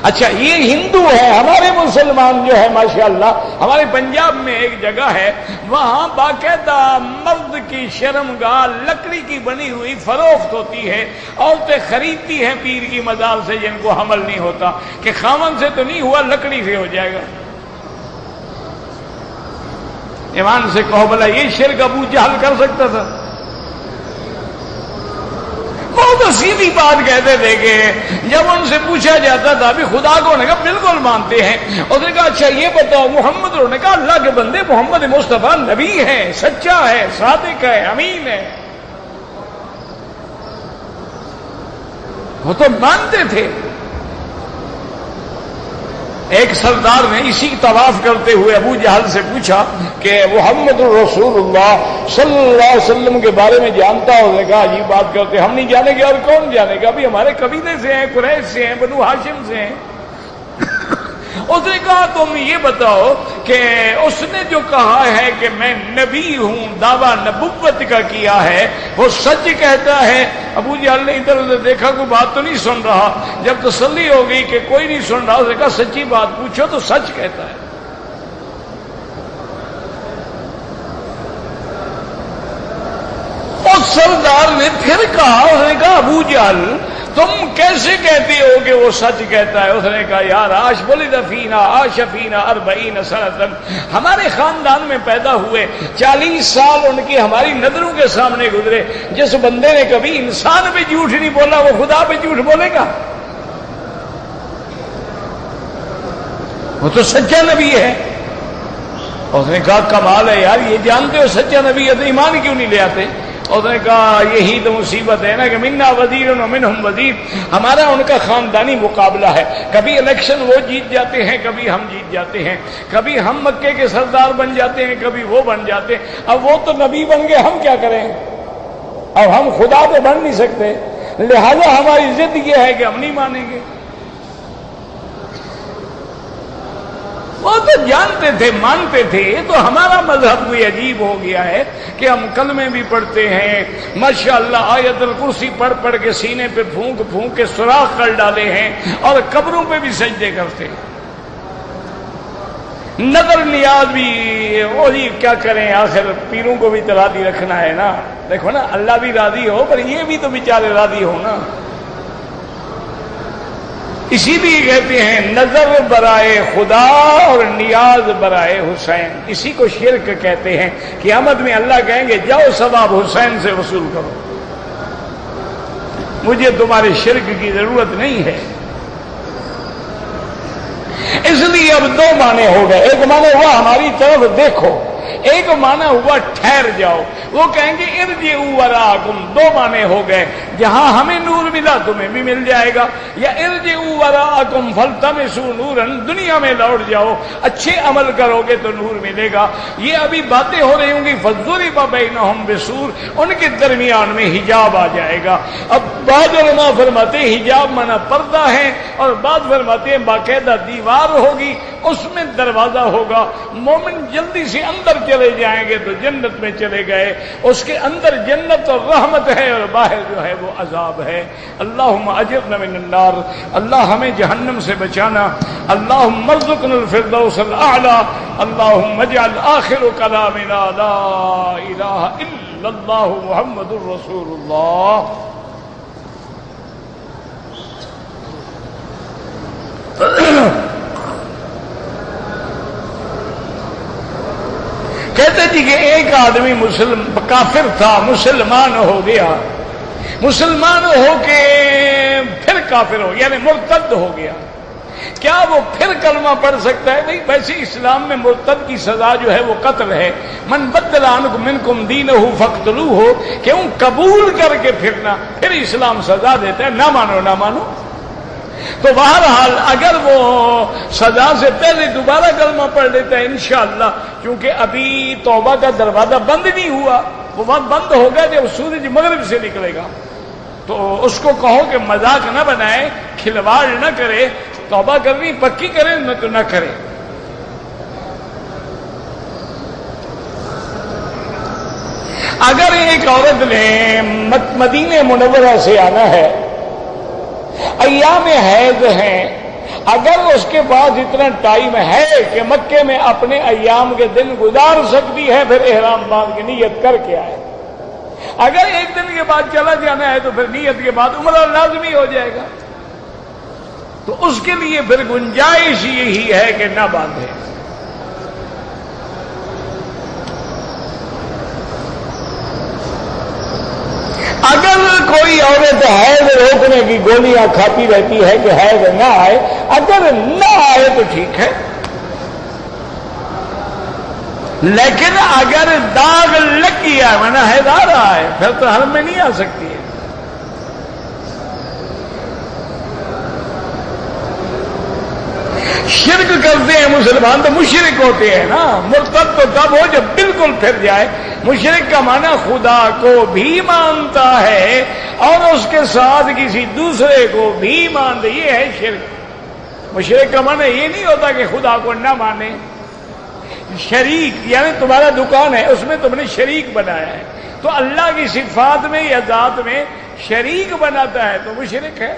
اچھا یہ ہندو ہے، ہمارے مسلمان جو ہے ماشاءاللہ، ہمارے پنجاب میں ایک جگہ ہے وہاں باقاعدہ مرد کی شرمگاہ لکڑی کی بنی ہوئی فروخت ہوتی ہے، عورتیں خریدتی ہیں پیر کی مزار سے جن کو حمل نہیں ہوتا کہ خامن سے تو نہیں ہوا لکڑی سے ہو جائے گا۔ ایمان سے کہو بھلا یہ شرک ابو جہل کر سکتا تھا؟ وہ تو سیدھی بات کہتے تھے کہ جب ان سے پوچھا جاتا تھا بھی خدا کو، نے کہا بالکل مانتے ہیں۔ اس نے کہا اچھا یہ بتاؤ محمد، انہوں نے کہا اللہ کے بندے محمد مصطفیٰ نبی ہے، سچا ہے، صادق ہے، امین ہے۔ وہ تو مانتے تھے۔ ایک سردار نے اسی طواف کرتے ہوئے ابو جہل سے پوچھا کہ محمد رسول اللہ صلی اللہ علیہ وسلم کے بارے میں جانتا ہو؟ نے کہا عجیب بات کرتے، ہم نہیں جانیں گے اور کون جانے گا؟ ابھی ہمارے قبیلے سے ہیں، قریش سے ہیں، بنو ہاشم سے ہیں۔ اس نے کہا تم یہ بتاؤ کہ اس نے جو کہا ہے کہ میں نبی ہوں، دعویٰ نبوت کا کیا ہے، وہ سچ کہتا ہے؟ ابو جہل نے ادھر ادھر دیکھا کوئی بات تو نہیں سن رہا۔ جب تسلی ہو گئی کہ کوئی نہیں سن رہا، اس نے کہا سچی بات پوچھو تو سچ کہتا ہے۔ اس سردار نے پھر کہا، اس نے کہا ابو جہل تم کیسے کہتے ہو کہ وہ سچ کہتا ہے؟ اس نے کہا یار آش ولد فینا عاش فینا 40 سنۃ، ہمارے خاندان میں پیدا ہوئے 40 سال ان کی ہماری نظروں کے سامنے گزرے، جس بندے نے کبھی انسان پہ جھوٹ نہیں بولا وہ خدا پہ جھوٹ بولے گا؟ وہ تو سچا نبی ہے۔ اس نے کہا کمال ہے یار، یہ جانتے ہو سچا نبی ہے تو ایمان کیوں نہیں لے آتے؟ اس نے کہا یہی تو مصیبت ہے نا کہ منا وزیر و منہم وزیر، ہمارا ان کا خاندانی مقابلہ ہے، کبھی الیکشن وہ جیت جاتے ہیں، کبھی ہم جیت جاتے ہیں، کبھی ہم مکے کے سردار بن جاتے ہیں، کبھی وہ بن جاتے ہیں۔ اب وہ تو نبی بن گئے، ہم کیا کریں؟ اب ہم خدا پہ بن نہیں سکتے، لہذا ہماری ضد یہ ہے کہ ہم نہیں مانیں گے۔ وہ تو جانتے تھے، مانتے تھے۔ یہ تو ہمارا مذہب کوئی عجیب ہو گیا ہے کہ ہم کلمے بھی پڑھتے ہیں، ماشاءاللہ آیت الکرسی پڑھ پڑھ کے سینے پہ پھونک پھونک کے سوراخ کر ڈالے ہیں، اور قبروں پہ بھی سجدے کرتے ہیں۔ نظر نیاز بھی وہی کیا کریں، آخر پیروں کو بھی تو راضی رکھنا ہے نا۔ دیکھو نا اللہ بھی راضی ہو پر یہ بھی تو بیچارے راضی ہو نا۔ اسی لیے کہتے ہیں نظر برائے خدا اور نیاز برائے حسین، اسی کو شرک کہتے ہیں۔ قیامت میں اللہ کہیں گے جاؤ ثواب حسین سے وصول کرو، مجھے تمہارے شرک کی ضرورت نہیں ہے۔ اس لیے اب دو معنی ہو گئے، ایک معنی ہوا ہماری طرف دیکھو، ایک معنی ہوا ٹھہر جاؤ۔ وہ کہیں گے ارجعوا وراءکم، دو معنی ہو گئے، جہاں ہمیں نور ملا تمہیں بھی مل جائے گا، یا ارجعوا وراءکم فالتمسوا نورا، دنیا میں لوٹ جاؤ، اچھے عمل کرو گے تو نور ملے گا۔ یہ ابھی باتیں ہو رہی ہوں گی فضرب بینہم بسور، ان کے درمیان میں حجاب آ جائے گا۔ اب بعض علماء فرماتے ہیں حجاب مانا پردہ ہے، اور بعض فرماتے ہیں باقاعدہ دیوار ہوگی، اس میں دروازہ ہوگا، مومن جلدی سے اندر چلے جائیں گے تو جنت میں چلے گئے، اس کے اندر جنت اور رحمت ہے، اور باہر جو ہے وہ عذاب ہے۔ اللہم اجرنا من النار، اللہ ہمیں جہنم سے بچانا، اللہم ارزقنا الفردوس الاعلی، اللہم اجعل آخر کلامنا لا الہ الا اللہ محمد الرسول اللہ۔ کہتے جی کہ ایک آدمی کافر تھا، مسلمان ہو گیا، مسلمان ہو کے پھر کافر ہو گیا، یعنی مرتد ہو گیا، کیا وہ پھر کلمہ پڑھ سکتا ہے؟ بھائی ویسے اسلام میں مرتد کی سزا جو ہے وہ قتل ہے، من بدل منکم دینہ فاقتلوہ، کیوں قبول کر کے پھرنا، پھر اسلام سزا دیتا ہے، نہ مانو نہ مانو۔ تو بہرحال اگر وہ سزا سے پہلے دوبارہ کلمہ پڑھ لیتا ہے انشاءاللہ، کیونکہ ابھی توبہ کا دروازہ بند نہیں ہوا، وہ وقت بند ہوگا جب سورج مغرب سے نکلے گا، تو اس کو کہو کہ مذاق نہ بنائے، کھلواڑ نہ کرے، توبہ کرنی پکی کرے نہ تو نہ کرے۔ اگر ایک عورت نے مدینہ منورہ سے آنا ہے، ایام حیض ہیں، اگر اس کے پاس اتنا ٹائم ہے کہ مکے میں اپنے ایام کے دن گزار سکتی ہے، پھر احرام باندھ کے نیت کر کے آئے۔ اگر ایک دن کے بعد چلا جانا ہے تو پھر نیت کے بعد عمرہ لازمی ہو جائے گا، تو اس کے لیے پھر گنجائش یہی ہے کہ نہ باندھے۔ اگر کوئی عورت حیض روکنے کی گولیاں کھاتی رہتی ہے کہ حیض نہ آئے، اگر نہ آئے تو ٹھیک ہے، لیکن اگر داغ لگ گیا ورنہ حیض آ رہا ہے پھر تو حرم میں نہیں آ سکتی ہے۔ شرک کرتے ہیں مسلمان تو مشرک ہوتے ہیں نا، مرتد تو تب ہو جب بالکل پھر جائے۔ مشرک کا معنی خدا کو بھی مانتا ہے اور اس کے ساتھ کسی دوسرے کو بھی مانتا، یہ ہے شرک۔ مشرک کا معنی یہ نہیں ہوتا کہ خدا کو نہ مانے، شریک یعنی تمہارا دکان ہے اس میں تم نے شریک بنایا ہے، تو اللہ کی صفات میں یا ذات میں شریک بناتا ہے تو مشرک ہے۔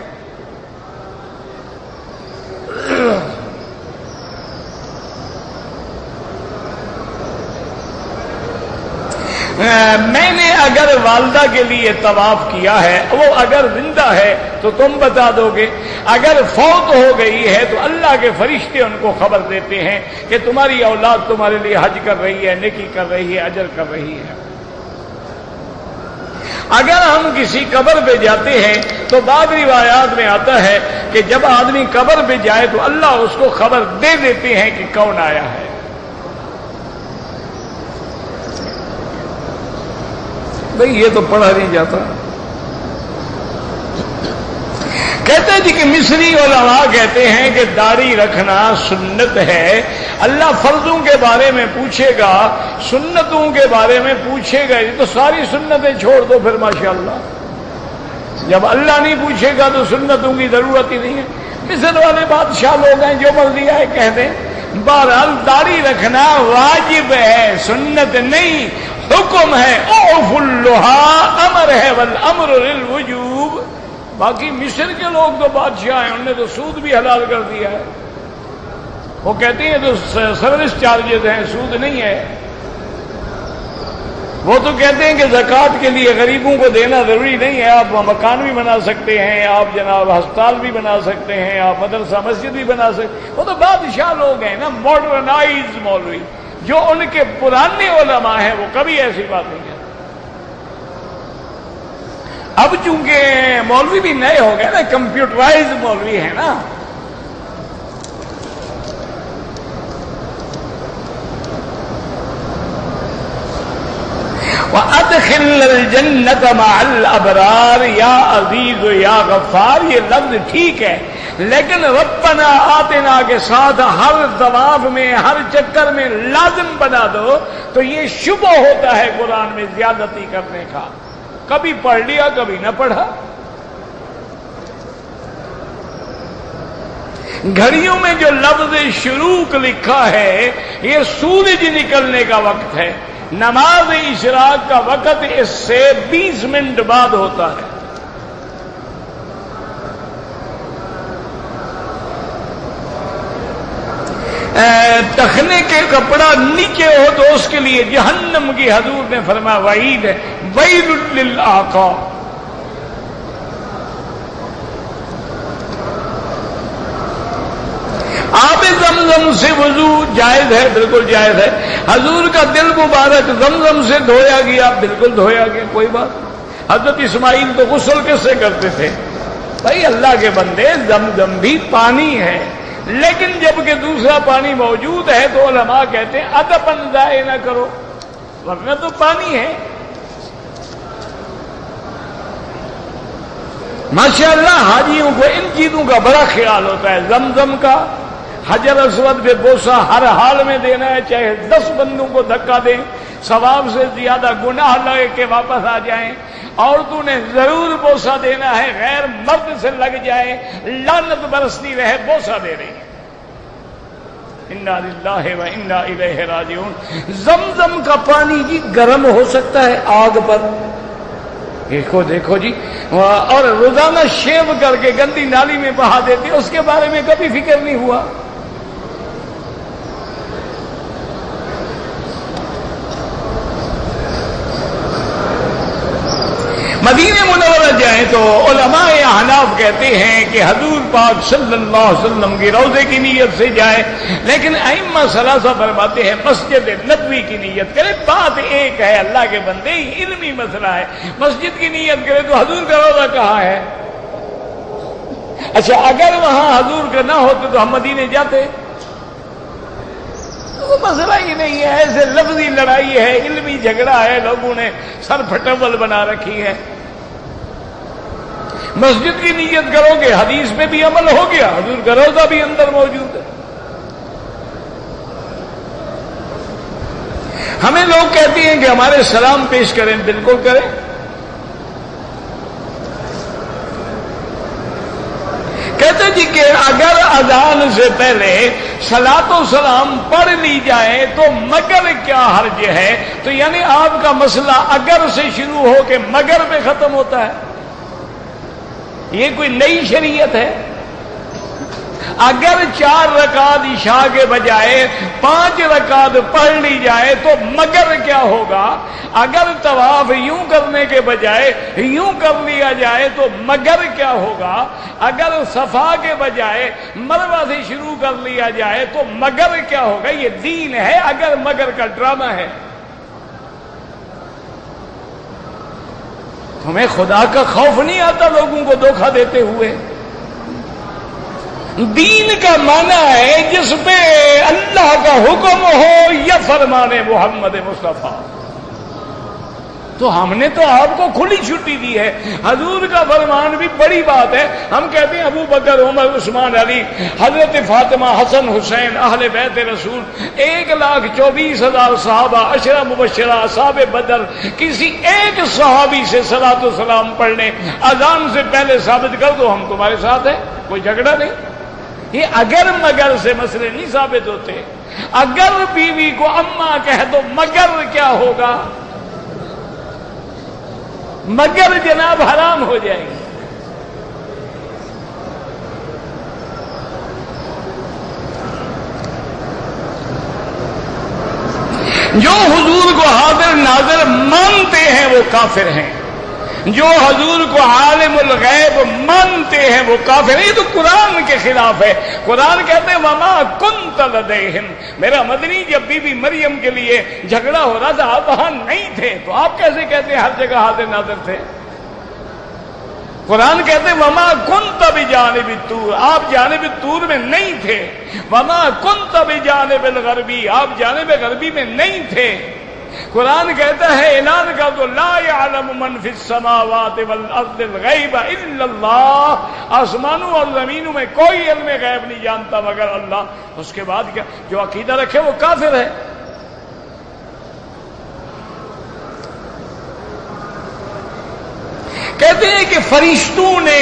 میں نے اگر والدہ کے لیے طواف کیا ہے، وہ اگر زندہ ہے تو تم بتا دو گے، اگر فوت ہو گئی ہے تو اللہ کے فرشتے ان کو خبر دیتے ہیں کہ تمہاری اولاد تمہارے لیے حج کر رہی ہے، نیکی کر رہی ہے، اجر کر رہی ہے۔ اگر ہم کسی قبر پہ جاتے ہیں تو بعض روایات میں آتا ہے کہ جب آدمی قبر پہ جائے تو اللہ اس کو خبر دے دیتے ہیں کہ کون آیا ہے۔ بھئی یہ تو پڑھا نہیں جاتا۔ کہتے جی کہ مصری علماء کہتے ہیں کہ داڑھی رکھنا سنت ہے، اللہ فرضوں کے بارے میں پوچھے گا، سنتوں کے بارے میں پوچھے گا، یہ تو ساری سنتیں چھوڑ دو پھر ماشاءاللہ۔ جب اللہ نہیں پوچھے گا تو سنتوں کی ضرورت ہی نہیں ہے۔ مصر والے بادشاہ لوگ ہیں، جو مرضی آئے کہہ دیں۔ بہرحال داڑھی رکھنا واجب ہے، سنت نہیں، حکم ہے، اوف اللحى امر ہے، والامر للوجوب۔ باقی مصر کے لوگ تو بادشاہ ہیں، انہوں نے تو سود بھی حلال کر دیا ہے، وہ کہتے ہیں تو سروس چارجز ہیں، سود نہیں ہے۔ وہ تو کہتے ہیں کہ زکوٰۃ کے لیے غریبوں کو دینا ضروری نہیں ہے، آپ مکان بھی بنا سکتے ہیں، آپ جناب ہسپتال بھی بنا سکتے ہیں، آپ مدرسہ مسجد بھی بنا سکتے ہیں۔ وہ تو بادشاہ لوگ ہیں نا، ماڈرنائز مولوی، جو ان کے پرانے علماء ہیں وہ کبھی ایسی بات نہیں کرتے۔ اب چونکہ مولوی بھی نئے ہو گئے نا، کمپیوٹرائز مولوی ہے نا، وَأَدْخِلْنَا الْجَنَّةَ مَعَ الْأَبْرَارِ یا عزیز یا غفار، یہ لفظ ٹھیک ہے، لیکن ربنا آتنا کے ساتھ ہر طواف میں ہر چکر میں لازم بنا دو تو یہ شبہ ہوتا ہے قرآن میں زیادتی کرنے کا۔ کبھی پڑھ لیا کبھی نہ پڑھا۔ گھڑیوں میں جو لفظ شروق لکھا ہے یہ سورج نکلنے کا وقت ہے، نماز اشراق کا وقت اس سے 20 منٹ بعد ہوتا ہے۔ تخنے کے کپڑا نیچے ہو تو اس کے لیے جہنم کی حضور نے فرمایا وعید ہے، ویل للعقاب۔ آب زمزم سے وضو جائز ہے، بالکل جائز ہے۔ حضور کا دل مبارک زمزم سے دھویا گیا، بالکل دھویا گیا، کوئی بات۔ حضرت اسماعیل تو غسل کس سے کرتے تھے؟ بھائی اللہ کے بندے، زمزم بھی پانی ہے، لیکن جب کہ دوسرا پانی موجود ہے تو علماء کہتے ہیں ادب ضائع نہ کرو، ورنہ تو پانی ہے۔ ماشاءاللہ حاجیوں کو ان چیزوں کا بڑا خیال ہوتا ہے، زمزم کا، حجر اسود پہ بوسہ ہر حال میں دینا ہے، چاہے 10 بندوں کو دھکا دیں، ثواب سے زیادہ گناہ لگے کے واپس آ جائیں۔ عورتوں نے ضرور بوسہ دینا ہے، غیر مرد سے لگ جائے لعنت برستی رہے، بوسہ دے رہی ہے۔ انا للہ و انا الیہ راجعون۔ زمزم کا پانی جی گرم ہو سکتا ہے آگ پر، دیکھو دیکھو جی، اور روزانہ شیو کر کے گندی نالی میں بہا دیتے، اس کے بارے میں کبھی فکر نہیں ہوا۔ مدینہ منورہ جائیں تو علماء احناف کہتے ہیں کہ حضور پاک صلی اللہ علیہ وسلم کی روضے کی نیت سے جائے، لیکن ائمہ ثلاثہ فرماتے ہیں مسجد نبوی کی نیت کرے۔ بات ایک ہے اللہ کے بندے، علمی مسئلہ ہے، مسجد کی نیت کرے تو حضور کا روضہ کہاں ہے؟ اچھا اگر وہاں حضور کا نہ ہوتے تو ہم مدینے جاتے؟ وہ مسئلہ ہی نہیں ہے، ایسے لفظی لڑائی ہے، علمی جھگڑا ہے، لوگوں نے سر پھٹول بنا رکھی ہے۔ مسجد کی نیت کرو گے، حدیث میں بھی عمل ہو گیا، حضور کا روضہ بھی اندر موجود ہے۔ ہمیں لوگ کہتے ہیں کہ ہمارے سلام پیش کریں، بالکل کریں۔ کہتے جی کہ اگر اذان سے پہلے صلاۃ و سلام پڑھ لی جائے تو مگر کیا حرج ہے؟ تو یعنی آپ کا مسئلہ اگر سے شروع ہو کے مگر میں ختم ہوتا ہے، یہ کوئی نئی شریعت ہے؟ اگر 4 رکعت عشاء کے بجائے 5 رکعت پڑھ لی جائے تو مگر کیا ہوگا؟ اگر طواف یوں کرنے کے بجائے یوں کر لیا جائے تو مگر کیا ہوگا؟ اگر صفا کے بجائے مروہ سے شروع کر لیا جائے تو مگر کیا ہوگا؟ یہ دین ہے اگر مگر کا ڈرامہ ہے؟ تمہیں خدا کا خوف نہیں آتا لوگوں کو دھوکہ دیتے ہوئے؟ دین کا معنی ہے جس پہ اللہ کا حکم ہو یا فرمان محمد مصطفیٰ۔ تو ہم نے تو آپ کو کھلی چھٹی دی ہے، حضور کا فرمان بھی بڑی بات ہے۔ ہم کہتے ہیں ابو بکر عمر عثمان علی حضرت فاطمہ حسن حسین اہل بیت رسول 1,24,000 صحابہ، 10 مبشرہ، اصحاب بدر، کسی ایک صحابی سے صلاۃ و سلام پڑھنے اذان سے پہلے ثابت کر دو، ہم تمہارے ساتھ ہیں، کوئی جھگڑا نہیں۔ یہ اگر مگر سے مسئلے نہیں ثابت ہوتے۔ اگر بیوی کو اماں کہہ دو مگر کیا ہوگا؟ مگر جناب حرام ہو جائے گی۔ جو حضور کو حاضر ناظر مانتے ہیں وہ کافر ہیں، جو حضور کو عالم الغیب مانتے ہیں وہ کافر ہیں۔ یہ تو قرآن کے خلاف ہے۔ قرآن کہتے ہیں وما کنت لدیہم، میرا مدنی جب بی بی مریم کے لیے جھگڑا ہو رہا تھا آپ وہاں نہیں تھے، تو آپ کیسے کہتے ہیں ہر جگہ حاضر ناظر تھے؟ قرآن کہتے ہیں وما کنت بجانب الطور، آپ جانب طور میں نہیں تھے۔ وما کنت بجانب الغربی، آپ جانب غربی میں نہیں تھے۔ قرآن کہتا ہے اعلان کا تو لا یعلم من فی السماوات والارض الغیب الا اللہ، آسمانوں اور زمینوں میں کوئی علم غیب نہیں جانتا مگر اللہ۔ اس کے بعد کیا؟ جو عقیدہ رکھے وہ کافر ہے۔ کہتے ہیں کہ فرشتوں نے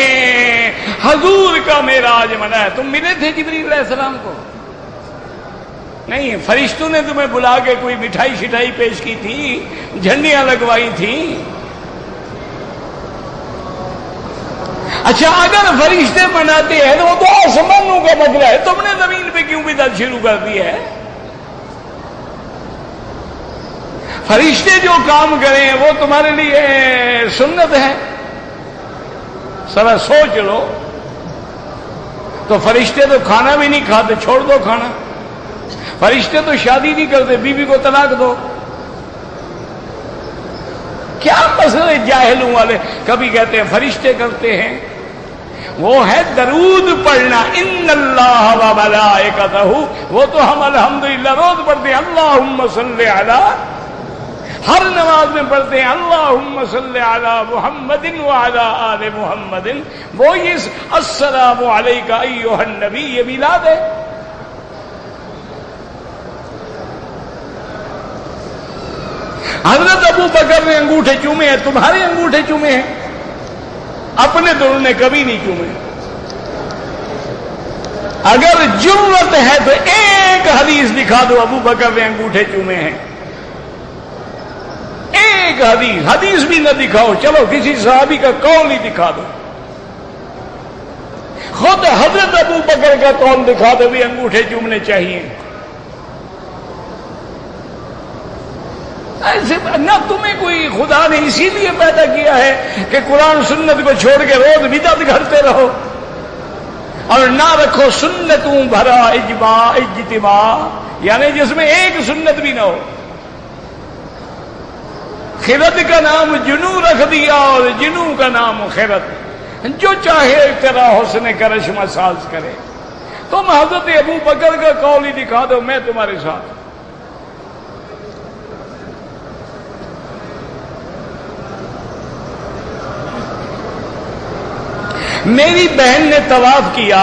حضور کا معراج منایا۔ تم ملے تھے جبریل علیہ السلام کو؟ نہیں، فرشتوں نے تمہیں بلا کے کوئی مٹھائی شٹائی پیش کی تھی، جھنڈیاں لگوائی تھیں۔ اچھا، اگر فرشتے مناتے ہیں تو وہ تو آسمانوں کا مسئلہ ہے، تم نے زمین پہ کیوں بدعت شروع کر دی ہے؟ فرشتے جو کام کریں وہ تمہارے لیے سنت ہے؟ ذرا سوچ لو۔ تو فرشتے تو کھانا بھی نہیں کھاتے، چھوڑ دو کھانا۔ فرشتے تو شادی نہیں کرتے، بیوی کو طلاق دو۔ کیا مسئلے جاہلوں والے کبھی کہتے ہیں فرشتے کرتے ہیں، وہ ہے درود پڑھنا، ان اللہ و ملائکتہ، وہ تو ہم الحمدللہ روز پڑھتے ہیں، اللہم صلی علی، ہر نماز میں پڑھتے ہیں اللہم صلی علی محمد وعلی آل محمد۔ وہ اس السلام علیکہ ایھا النبی، یہ میلاد ہے۔ حضرت ابو بکر نے انگوٹھے چومے ہیں، تمہارے انگوٹھے چومے ہیں، اپنے تو انہوں نے کبھی نہیں چومے۔ اگر جرت ہے تو ایک حدیث دکھا دو ابو بکر نے انگوٹھے چومے ہیں، ایک حدیث بھی نہ دکھاؤ، چلو کسی صحابی کا قول ہی دکھا دو، خود حضرت ابو بکر کا قول دکھا دو بھی انگوٹھے چومنے چاہیے۔ ایسے نہ تمہیں کوئی خدا نے اسی لیے پیدا کیا ہے کہ قرآن سنت کو چھوڑ کے روز بدعت کرتے رہو، اور نہ رکھو سنتوں بھرا اجتماع، یعنی جس میں ایک سنت بھی نہ ہو۔ خرد کا نام جنو رکھ دیا اور جنو کا نام خرد، جو چاہے تیرا حسن کرشمہ ساز کرے۔ تم حضرت ابو بکر کا قول ہی دکھا دو، میں تمہارے ساتھ۔ میری بہن نے طواف کیا،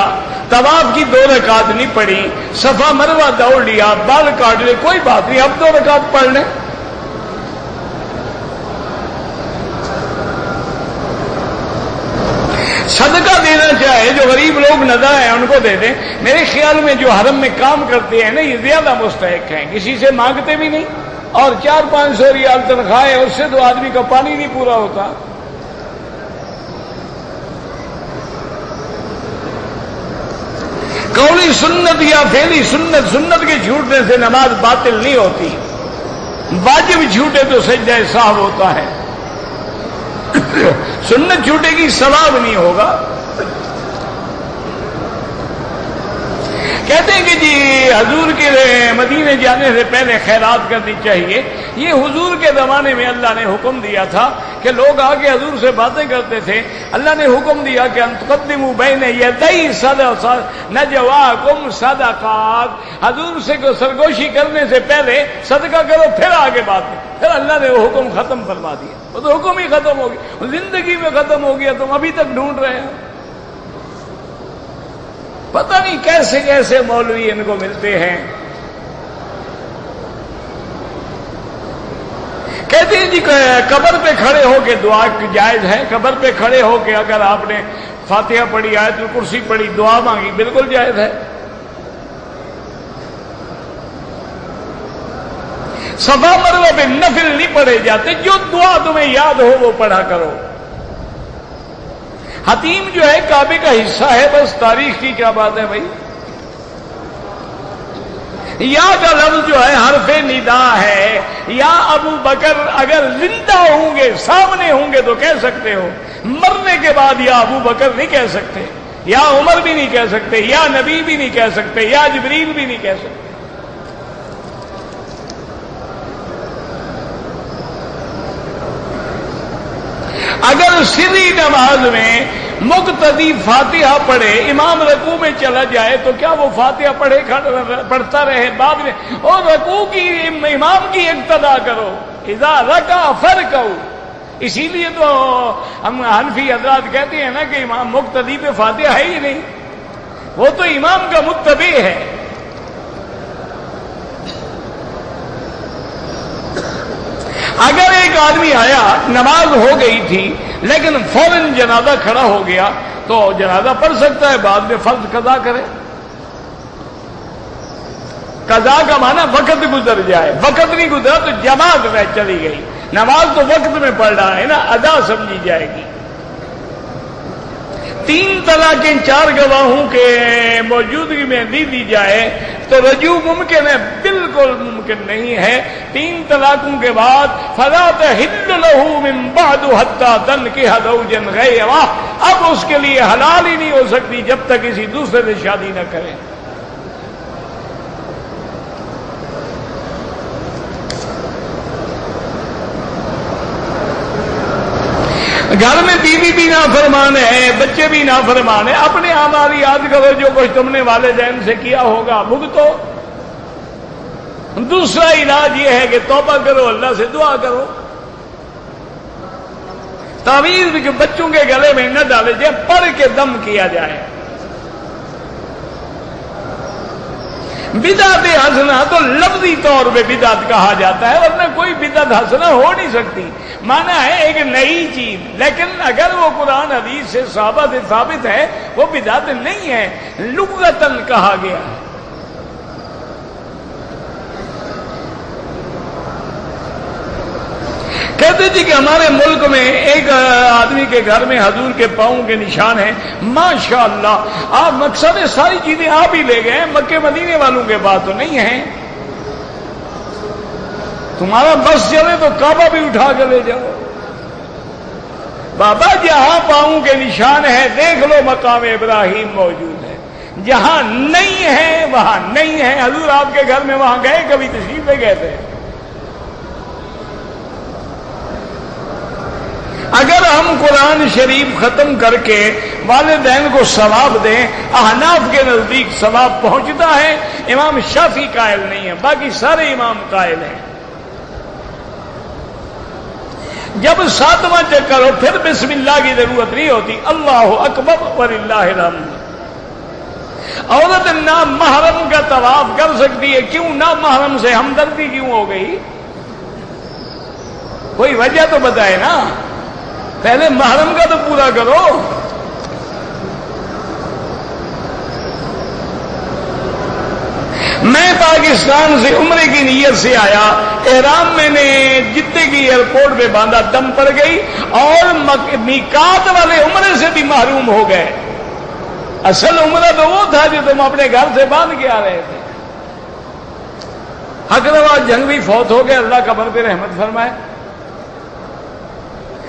طواف کی 2 رکعت نہیں پڑھی، صفا مروہ دوڑ لیا، بال کاٹ لے، کوئی بات نہیں، اب 2 رکعت پڑھ لیں۔ صدقہ دینا چاہے، جو غریب لوگ نظر ہیں ان کو دے دیں۔ میرے خیال میں جو حرم میں کام کرتے ہیں نا، یہ زیادہ مستحق ہیں، کسی سے مانگتے بھی نہیں، اور 400-500 ریال تنخواہ ہے، اس سے تو آدمی کا پانی نہیں پورا ہوتا۔ قولی سنت یا فعلی سنت، سنت کے چھوٹنے سے نماز باطل نہیں ہوتی، واجب چھوٹے تو سجدہ سہو ہوتا ہے، سنت چھوٹے کی ثواب نہیں ہوگا۔ کہتے ہیں کہ جی حضور کے مدینے جانے سے پہلے خیرات کرنی چاہیے۔ یہ حضور کے زمانے میں اللہ نے حکم دیا تھا کہ لوگ آ کے حضور سے باتیں کرتے تھے، اللہ نے حکم دیا کہ ان تقدموا بین یدی نجواکم صدقات، حضور سے سرگوشی کرنے سے پہلے صدقہ کرو، پھر آگے بات ہے۔ پھر اللہ نے وہ حکم ختم فرما دیا، وہ تو حکم ہی ختم ہو گیا، زندگی میں ختم ہو گیا، تم ابھی تک ڈھونڈ رہے ہیں۔ پتہ نہیں کیسے کیسے مولوی ان کو ملتے ہیں۔ کہتے ہیں جی قبر پہ کھڑے ہو کے دعا جائز ہے، قبر پہ کھڑے ہو کے اگر آپ نے فاتحہ پڑھی، آیت الکرسی پڑھی، دعا مانگی، بالکل جائز ہے۔ صفا مروہ پہ نفل نہیں پڑھے جاتے، جو دعا تمہیں یاد ہو وہ پڑھا کرو۔ حتیم جو ہے کعبے کا حصہ ہے، بس تاریخ کی کیا بات ہے بھائی۔ یا کا لفظ جو ہے حرف ندا ہے، یا ابو بکر اگر زندہ ہوں گے، سامنے ہوں گے تو کہہ سکتے ہو، مرنے کے بعد یا ابو بکر نہیں کہہ سکتے، یا عمر بھی نہیں کہہ سکتے، یا نبی بھی نہیں کہہ سکتے، یا جبریل بھی نہیں کہہ سکتے۔ اگر سری نماز میں مقتدی فاتحہ پڑھے، امام رکوع میں چلا جائے تو کیا وہ فاتحہ پڑھتا رہے بعد میں؟ اور رکوع کی امام کی اقتدا کرو، اذا رکع فرکعوا۔ اسی لیے تو ہم حنفی حضرات کہتے ہیں نا کہ امام مقتدی پہ فاتحہ ہے ہی نہیں، وہ تو امام کا متبع ہے۔ اگر ایک آدمی آیا، نماز ہو گئی تھی لیکن فوراً جنازہ کھڑا ہو گیا تو جنازہ پڑھ سکتا ہے، بعد میں فرض قضا کرے۔ قضا کا معنی وقت گزر جائے، وقت نہیں گزرا تو جماعت میں چلی گئی، نماز تو وقت میں پڑھ رہا ہے نا، ادا سمجھی جائے گی۔ 3 طلاقیں 4 گواہوں کے موجودگی میں دی جائے تو رجوع ممکن ہے؟ بالکل ممکن نہیں ہے۔ 3 طلاقوں کے بعد فلا تحل له من بعد حتى تنكح زوجا غيره، اب اس کے لیے حلال ہی نہیں ہو سکتی جب تک کسی دوسرے سے شادی نہ کرے۔ گھر میں بیوی بھی نافرمان ہے، بچے بھی نافرمان ہے، اپنے اعمال یاد کرو، جو کچھ تم نے والدین سے کیا ہوگا بھگتو۔ دوسرا علاج یہ ہے کہ توبہ کرو، اللہ سے دعا کرو۔ تعویذ بچوں کے گلے میں نہ ڈالے جائے، پڑھ کے دم کیا جائے۔ بدعت حسنہ تو لفظی طور پہ بدعت کہا جاتا ہے، ورنہ کوئی بدعت حسنہ ہو نہیں سکتی۔ مانا ہے ایک نئی چیز، لیکن اگر وہ قرآن حدیث سے صحابہ سے ثابت ہے وہ بدعت نہیں ہے، لغتاً کہا گیا ہے۔ کہتے تھے کہ ہمارے ملک میں ایک آدمی کے گھر میں حضور کے پاؤں کے نشان ہیں، ماشاءاللہ آپ مقصد ساری چیزیں آپ ہی لے گئے، مکے مدینے والوں کے پاس تو نہیں ہیں۔ تمہارا بس چلے تو کعبہ بھی اٹھا کے لے جاؤ۔ بابا جہاں پاؤں کے نشان ہے دیکھ لو، مقام ابراہیم موجود ہے، جہاں نہیں ہے وہاں نہیں ہے۔ حضور آپ کے گھر میں وہاں گئے، کبھی تشریف لے گئے تھے؟ اگر ہم قرآن شریف ختم کر کے والدین کو ثواب دیں، احناف کے نزدیک ثواب پہنچتا ہے، امام شافعی قائل نہیں ہے، باقی سارے امام قائل ہیں۔ جب 7واں چکر ہو پھر بسم اللہ کی ضرورت نہیں ہوتی، اللہ اکبر وللہ الحمد۔ عورت نامحرم کا طواف کر سکتی ہے، کیوں نامحرم سے ہمدردی کیوں ہو گئی؟ کوئی وجہ تو بتائے نا، پہلے محرم کا تو پورا کرو۔ میں پاکستان سے عمرے کی نیت سے آیا، احرام میں نے جدے کی ایئرپورٹ پہ باندھا، دم پڑ گئی اور میقات والے عمرے سے بھی محروم ہو گئے۔ اصل عمرہ تو وہ تھا جو تم اپنے گھر سے باندھ کے آ رہے تھے۔ حکروا جنگوی فوت ہو گئے، اللہ قبر پہ رحمت فرمائے۔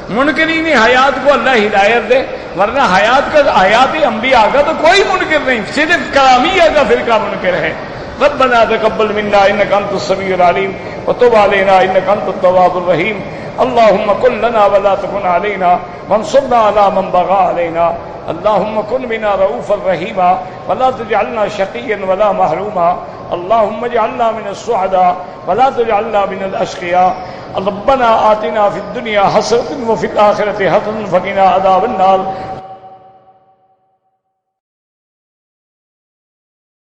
منکرین حیات کو اللہ ہدایت دے، ورنہ حیات انبیاء کا تو کوئی منکر نہیں، صرف کرامیہ کا فرقہ منکر ہے۔ ربنا تقبل منا انك انت السميع العليم وتب علينا انك انت التواب الرحيم اللهم كن لنا ولا تكن علينا وانصرنا على من بغى علينا اللهم كن بنا رؤوفا رحيما ولا تجعلنا شقيا ولا محروما اللهم اجعلنا من السعداء ولا تجعلنا من الاشقياء ربنا آتنا في الدنيا حسنة وفي الآخرة حسنة وقنا عذاب النار